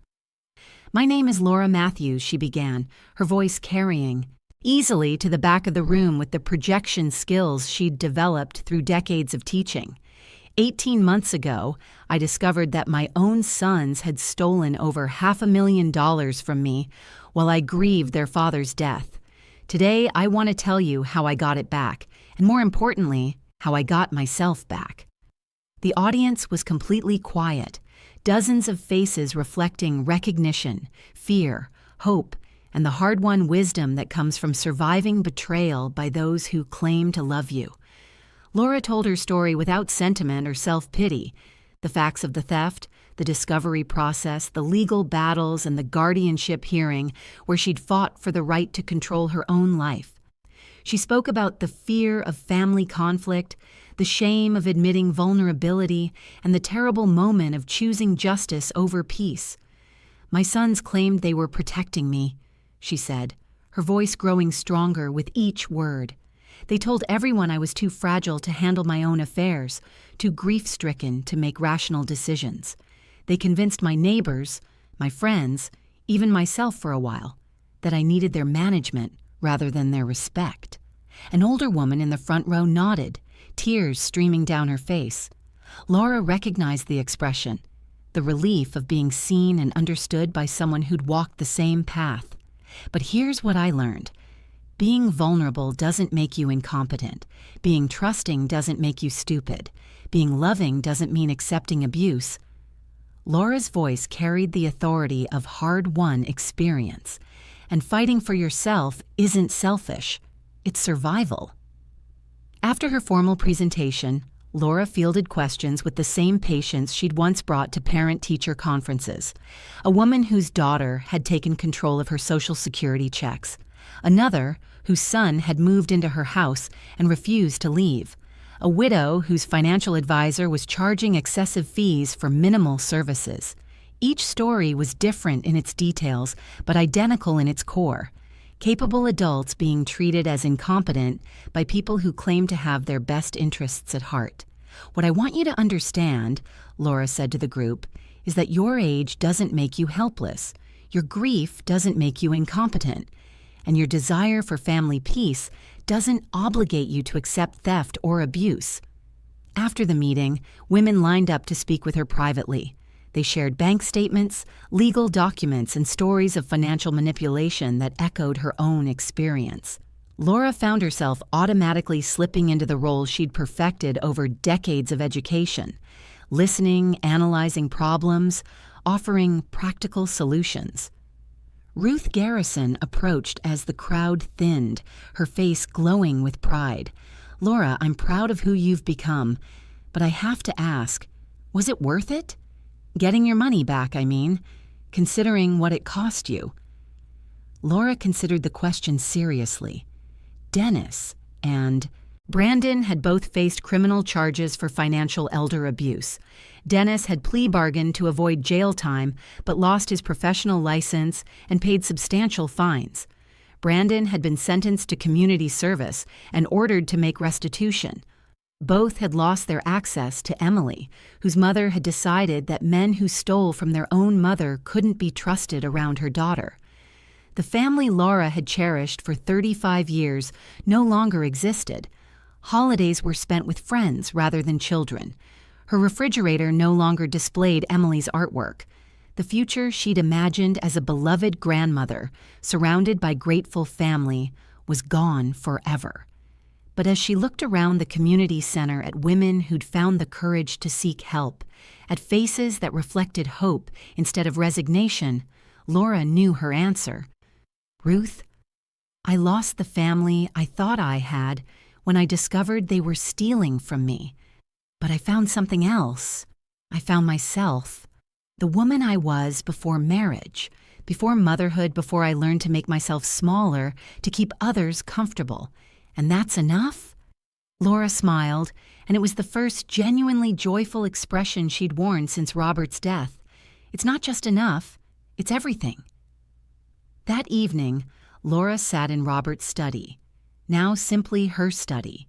Speaker 1: "My name is Laura Matthews," she began, her voice carrying easily to the back of the room with the projection skills she'd developed through decades of teaching. 18 months ago, I discovered that my own sons had stolen over $500,000 from me while I grieved their father's death. Today, I want to tell you how I got it back, and more importantly, how I got myself back. The audience was completely quiet, dozens of faces reflecting recognition, fear, hope, and the hard-won wisdom that comes from surviving betrayal by those who claim to love you. Laura told her story without sentiment or self-pity. The facts of the theft, the discovery process, the legal battles, and the guardianship hearing where she'd fought for the right to control her own life. She spoke about the fear of family conflict, the shame of admitting vulnerability, and the terrible moment of choosing justice over peace. "My sons claimed they were protecting me," she said, her voice growing stronger with each word. "They told everyone I was too fragile to handle my own affairs, too grief-stricken to make rational decisions. They convinced my neighbors, my friends, even myself for a while, that I needed their management rather than their respect." An older woman in the front row nodded, tears streaming down her face. Laura recognized the expression, the relief of being seen and understood by someone who'd walked the same path. But here's what I learned. Being vulnerable doesn't make you incompetent. Being trusting doesn't make you stupid. Being loving doesn't mean accepting abuse. Laura's voice carried the authority of hard-won experience. And fighting for yourself isn't selfish. It's survival. After her formal presentation, Laura fielded questions with the same patience she'd once brought to parent-teacher conferences. A woman whose daughter had taken control of her Social Security checks. Another whose son had moved into her house and refused to leave. A widow whose financial advisor was charging excessive fees for minimal services. Each story was different in its details, but identical in its core. Capable adults being treated as incompetent by people who claim to have their best interests at heart. "What I want you to understand," Laura said to the group, "is that your age doesn't make you helpless. Your grief doesn't make you incompetent. And your desire for family peace doesn't obligate you to accept theft or abuse." After the meeting, women lined up to speak with her privately. They shared bank statements, legal documents, and stories of financial manipulation that echoed her own experience. Laura found herself automatically slipping into the role she'd perfected over decades of education, listening, analyzing problems, offering practical solutions. Ruth Garrison approached as the crowd thinned, her face glowing with pride. "Laura, I'm proud of who you've become, but I have to ask, was it worth it? Getting your money back, I mean, considering what it cost you." Laura considered the question seriously. Dennis and Brandon had both faced criminal charges for financial elder abuse. Dennis had plea bargained to avoid jail time, but lost his professional license and paid substantial fines. Brandon had been sentenced to community service and ordered to make restitution. Both had lost their access to Emily, whose mother had decided that men who stole from their own mother couldn't be trusted around her daughter. The family Laura had cherished for 35 years no longer existed. Holidays were spent with friends rather than children. Her refrigerator no longer displayed Emily's artwork. The future she'd imagined as a beloved grandmother, surrounded by grateful family, was gone forever. But as she looked around the community center at women who'd found the courage to seek help, at faces that reflected hope instead of resignation, Laura knew her answer. Ruth, I lost the family I thought I had when I discovered they were stealing from me. But I found something else. I found myself. The woman I was before marriage, before motherhood, before I learned to make myself smaller to keep others comfortable. And that's enough? Laura smiled, and it was the first genuinely joyful expression she'd worn since Robert's death. It's not just enough, it's everything. That evening, Laura sat in Robert's study, now simply her study,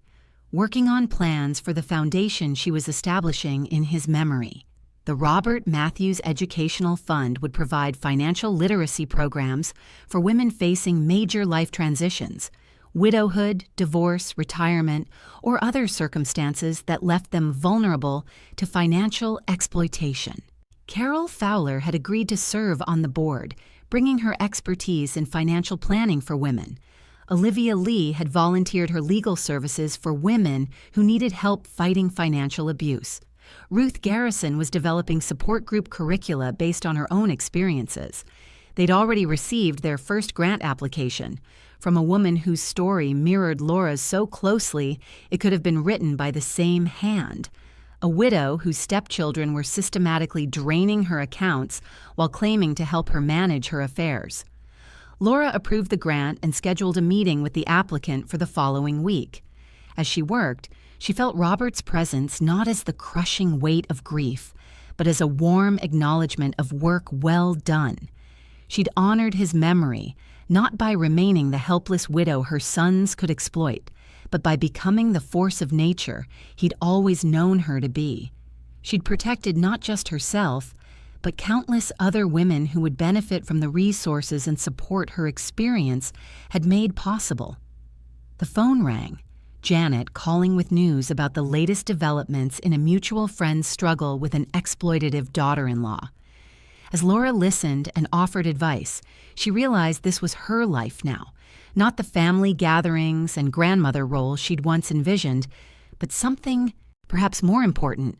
Speaker 1: working on plans for the foundation she was establishing in his memory. The Robert Matthews Educational Fund would provide financial literacy programs for women facing major life transitions, widowhood, divorce, retirement, or other circumstances that left them vulnerable to financial exploitation. Carol Fowler had agreed to serve on the board, bringing her expertise in financial planning for women. Olivia Lee had volunteered her legal services for women who needed help fighting financial abuse. Ruth Garrison was developing support group curricula based on her own experiences. They'd already received their first grant application from a woman whose story mirrored Laura's so closely it could have been written by the same hand. A widow whose stepchildren were systematically draining her accounts while claiming to help her manage her affairs. Laura approved the grant and scheduled a meeting with the applicant for the following week. As she worked, she felt Robert's presence not as the crushing weight of grief, but as a warm acknowledgement of work well done. She'd honored his memory, not by remaining the helpless widow her sons could exploit, but by becoming the force of nature he'd always known her to be. She'd protected not just herself, but countless other women who would benefit from the resources and support her experience had made possible. The phone rang. Janet calling with news about the latest developments in a mutual friend's struggle with an exploitative daughter-in-law. As Laura listened and offered advice, she realized this was her life now, not the family gatherings and grandmother role she'd once envisioned, but something perhaps more important,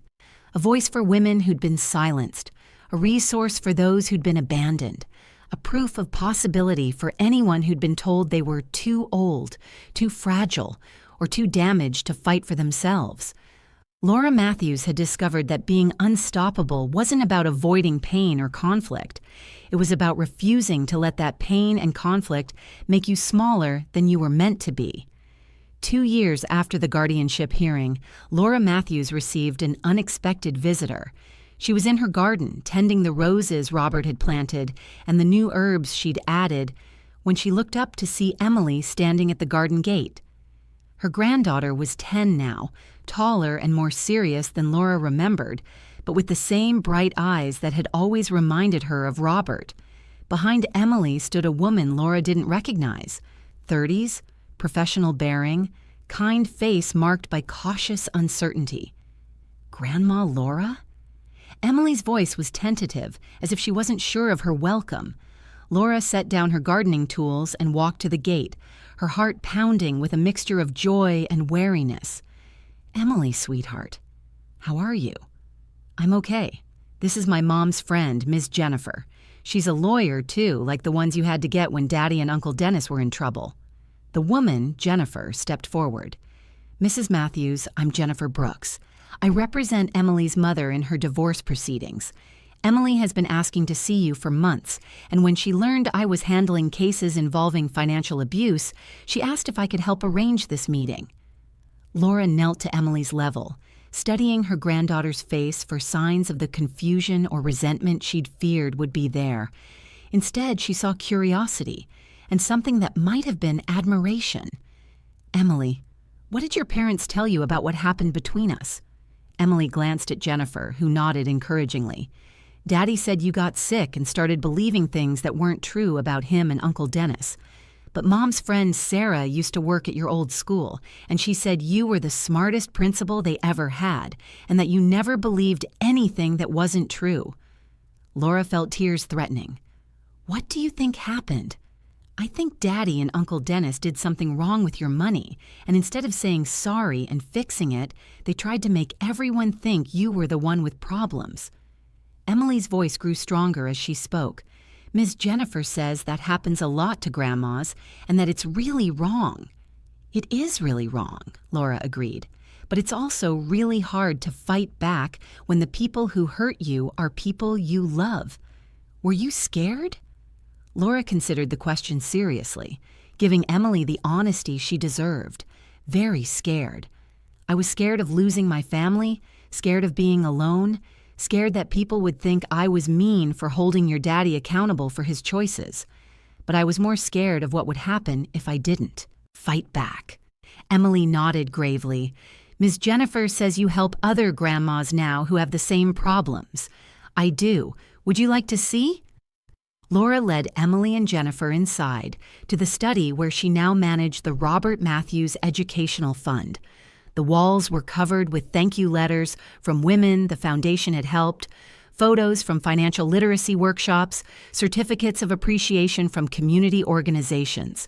Speaker 1: a voice for women who'd been silenced, a resource for those who'd been abandoned, a proof of possibility for anyone who'd been told they were too old, too fragile, or too damaged to fight for themselves. Laura Matthews had discovered that being unstoppable wasn't about avoiding pain or conflict. It was about refusing to let that pain and conflict make you smaller than you were meant to be. 2 years after the guardianship hearing, Laura Matthews received an unexpected visitor. She was in her garden, tending the roses Robert had planted and the new herbs she'd added, when she looked up to see Emily standing at the garden gate. Her granddaughter was 10 now, taller and more serious than Laura remembered, but with the same bright eyes that had always reminded her of Robert. Behind Emily stood a woman Laura didn't recognize. 30s, professional bearing, kind face marked by cautious uncertainty. Grandma Laura? Emily's voice was tentative, as if she wasn't sure of her welcome. Laura set down her gardening tools and walked to the gate, her heart pounding with a mixture of joy and wariness. "Emily, sweetheart, how are you?" "I'm okay. This is my mom's friend, Miss Jennifer. She's a lawyer, too, like the ones you had to get when Daddy and Uncle Dennis were in trouble." The woman, Jennifer, stepped forward. "Mrs. Matthews, I'm Jennifer Brooks. I represent Emily's mother in her divorce proceedings. Emily has been asking to see you for months, and when she learned I was handling cases involving financial abuse, she asked if I could help arrange this meeting." Laura knelt to Emily's level, studying her granddaughter's face for signs of the confusion or resentment she'd feared would be there. Instead, she saw curiosity and something that might have been admiration. "Emily, What did your parents tell you about what happened between us?" Emily glanced at Jennifer, who nodded encouragingly. "Daddy said you got sick and started believing things that weren't true about him and Uncle Dennis. But Mom's friend Sarah used to work at your old school, and she said you were the smartest principal they ever had, and that you never believed anything that wasn't true." Laura felt tears threatening. "What do you think happened?" "I think Daddy and Uncle Dennis did something wrong with your money, and instead of saying sorry and fixing it, they tried to make everyone think you were the one with problems." Emily's voice grew stronger as she spoke. "Ms. Jennifer says that happens a lot to grandmas and that it's really wrong." "It is really wrong," Laura agreed, "but it's also really hard to fight back when the people who hurt you are people you love. Were you scared?" Laura considered the question seriously, giving Emily the honesty she deserved. "Very scared. I was scared of losing my family, scared of being alone, scared that people would think I was mean for holding your daddy accountable for his choices. But I was more scared of what would happen if I didn't fight back." Emily nodded gravely. "Ms. Jennifer says you help other grandmas now who have the same problems." "I do. Would you like to see?" Laura led Emily and Jennifer inside to the study where she now managed the Robert Matthews Educational Fund. The walls were covered with thank you letters from women the foundation had helped, photos from financial literacy workshops, certificates of appreciation from community organizations.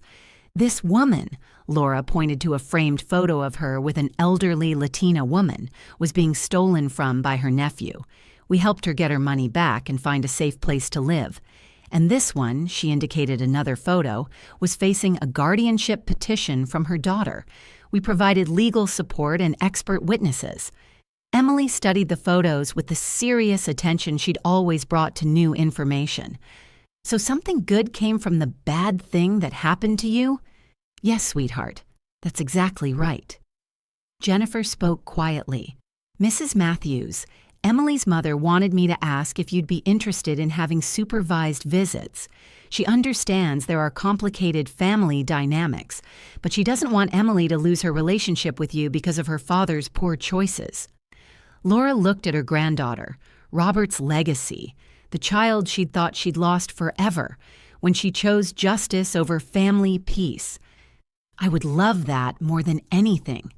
Speaker 1: "This woman," Laura pointed to a framed photo of her with an elderly Latina woman, "was being stolen from by her nephew. We helped her get her money back and find a safe place to live. And this one," she indicated another photo, "was facing a guardianship petition from her daughter. We provided legal support and expert witnesses." Emily studied the photos with the serious attention she'd always brought to new information. "So something good came from the bad thing that happened to you?" "Yes, sweetheart. That's exactly right." Jennifer spoke quietly. "Mrs. Matthews, Emily's mother wanted me to ask if you'd be interested in having supervised visits. She understands there are complicated family dynamics, but she doesn't want Emily to lose her relationship with you because of her father's poor choices." Laura looked at her granddaughter, Robert's legacy, the child she'd thought she'd lost forever, when she chose justice over family peace. "I would love that more than anything.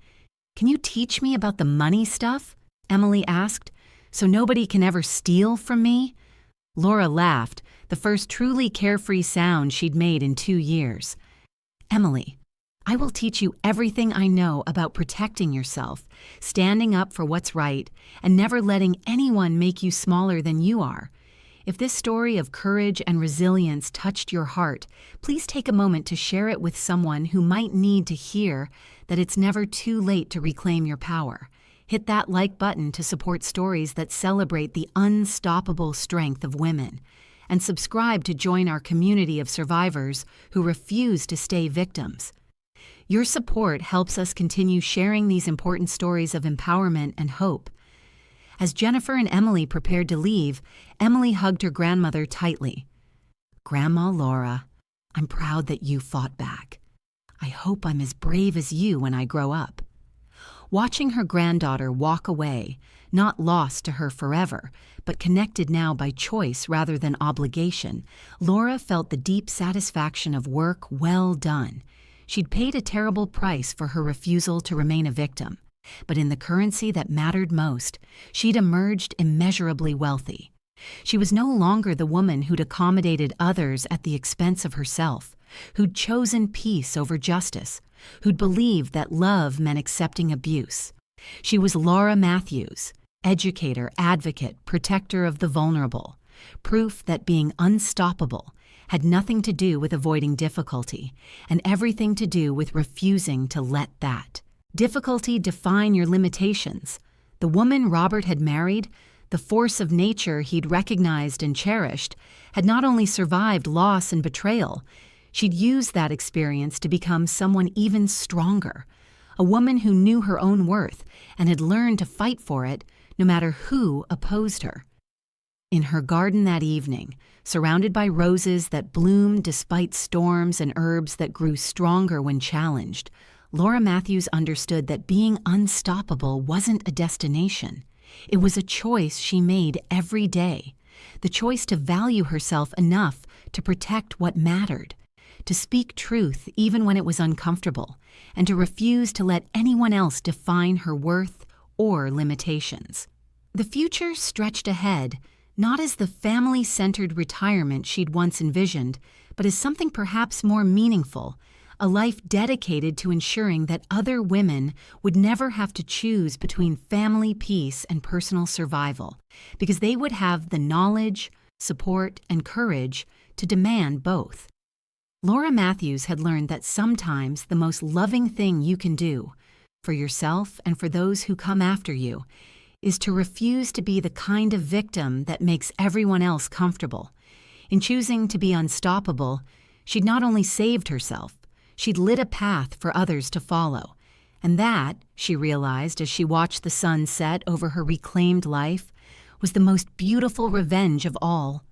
Speaker 1: Can you teach me about the money stuff?" Emily asked, "so nobody can ever steal from me?" Laura laughed, the first truly carefree sound she'd made in 2 years. "Emily, I will teach you everything I know about protecting yourself, standing up for what's right, and never letting anyone make you smaller than you are. If this story of courage and resilience touched your heart, please take a moment to share it with someone who might need to hear that it's never too late to reclaim your power. Hit that like button to support stories that celebrate the unstoppable strength of women. And subscribe to join our community of survivors who refuse to stay victims. Your support helps us continue sharing these important stories of empowerment and hope." As Jennifer and Emily prepared to leave, Emily hugged her grandmother tightly. "Grandma Laura, I'm proud that you fought back. I hope I'm as brave as you when I grow up." Watching her granddaughter walk away, not lost to her forever, but connected now by choice rather than obligation, Laura felt the deep satisfaction of work well done. She'd paid a terrible price for her refusal to remain a victim, but in the currency that mattered most, she'd emerged immeasurably wealthy. She was no longer the woman who'd accommodated others at the expense of herself, who'd chosen peace over justice, who'd believed that love meant accepting abuse. She was Laura Matthews, educator, advocate, protector of the vulnerable, proof that being unstoppable had nothing to do with avoiding difficulty and everything to do with refusing to let that difficulty define your limitations. The woman Robert had married, the force of nature he'd recognized and cherished, had not only survived loss and betrayal, she'd used that experience to become someone even stronger, a woman who knew her own worth and had learned to fight for it no matter who opposed her. In her garden that evening, surrounded by roses that bloomed despite storms and herbs that grew stronger when challenged, Laura Matthews understood that being unstoppable wasn't a destination. It was a choice she made every day, the choice to value herself enough to protect what mattered, to speak truth even when it was uncomfortable, and to refuse to let anyone else define her worth or limitations. The future stretched ahead, not as the family-centered retirement she'd once envisioned, but as something perhaps more meaningful, a life dedicated to ensuring that other women would never have to choose between family peace and personal survival, because they would have the knowledge, support, and courage to demand both. Laura Matthews had learned that sometimes the most loving thing you can do, for yourself and for those who come after you, is to refuse to be the kind of victim that makes everyone else comfortable. In choosing to be unstoppable, she'd not only saved herself, she'd lit a path for others to follow. And that, she realized as she watched the sun set over her reclaimed life, was the most beautiful revenge of all.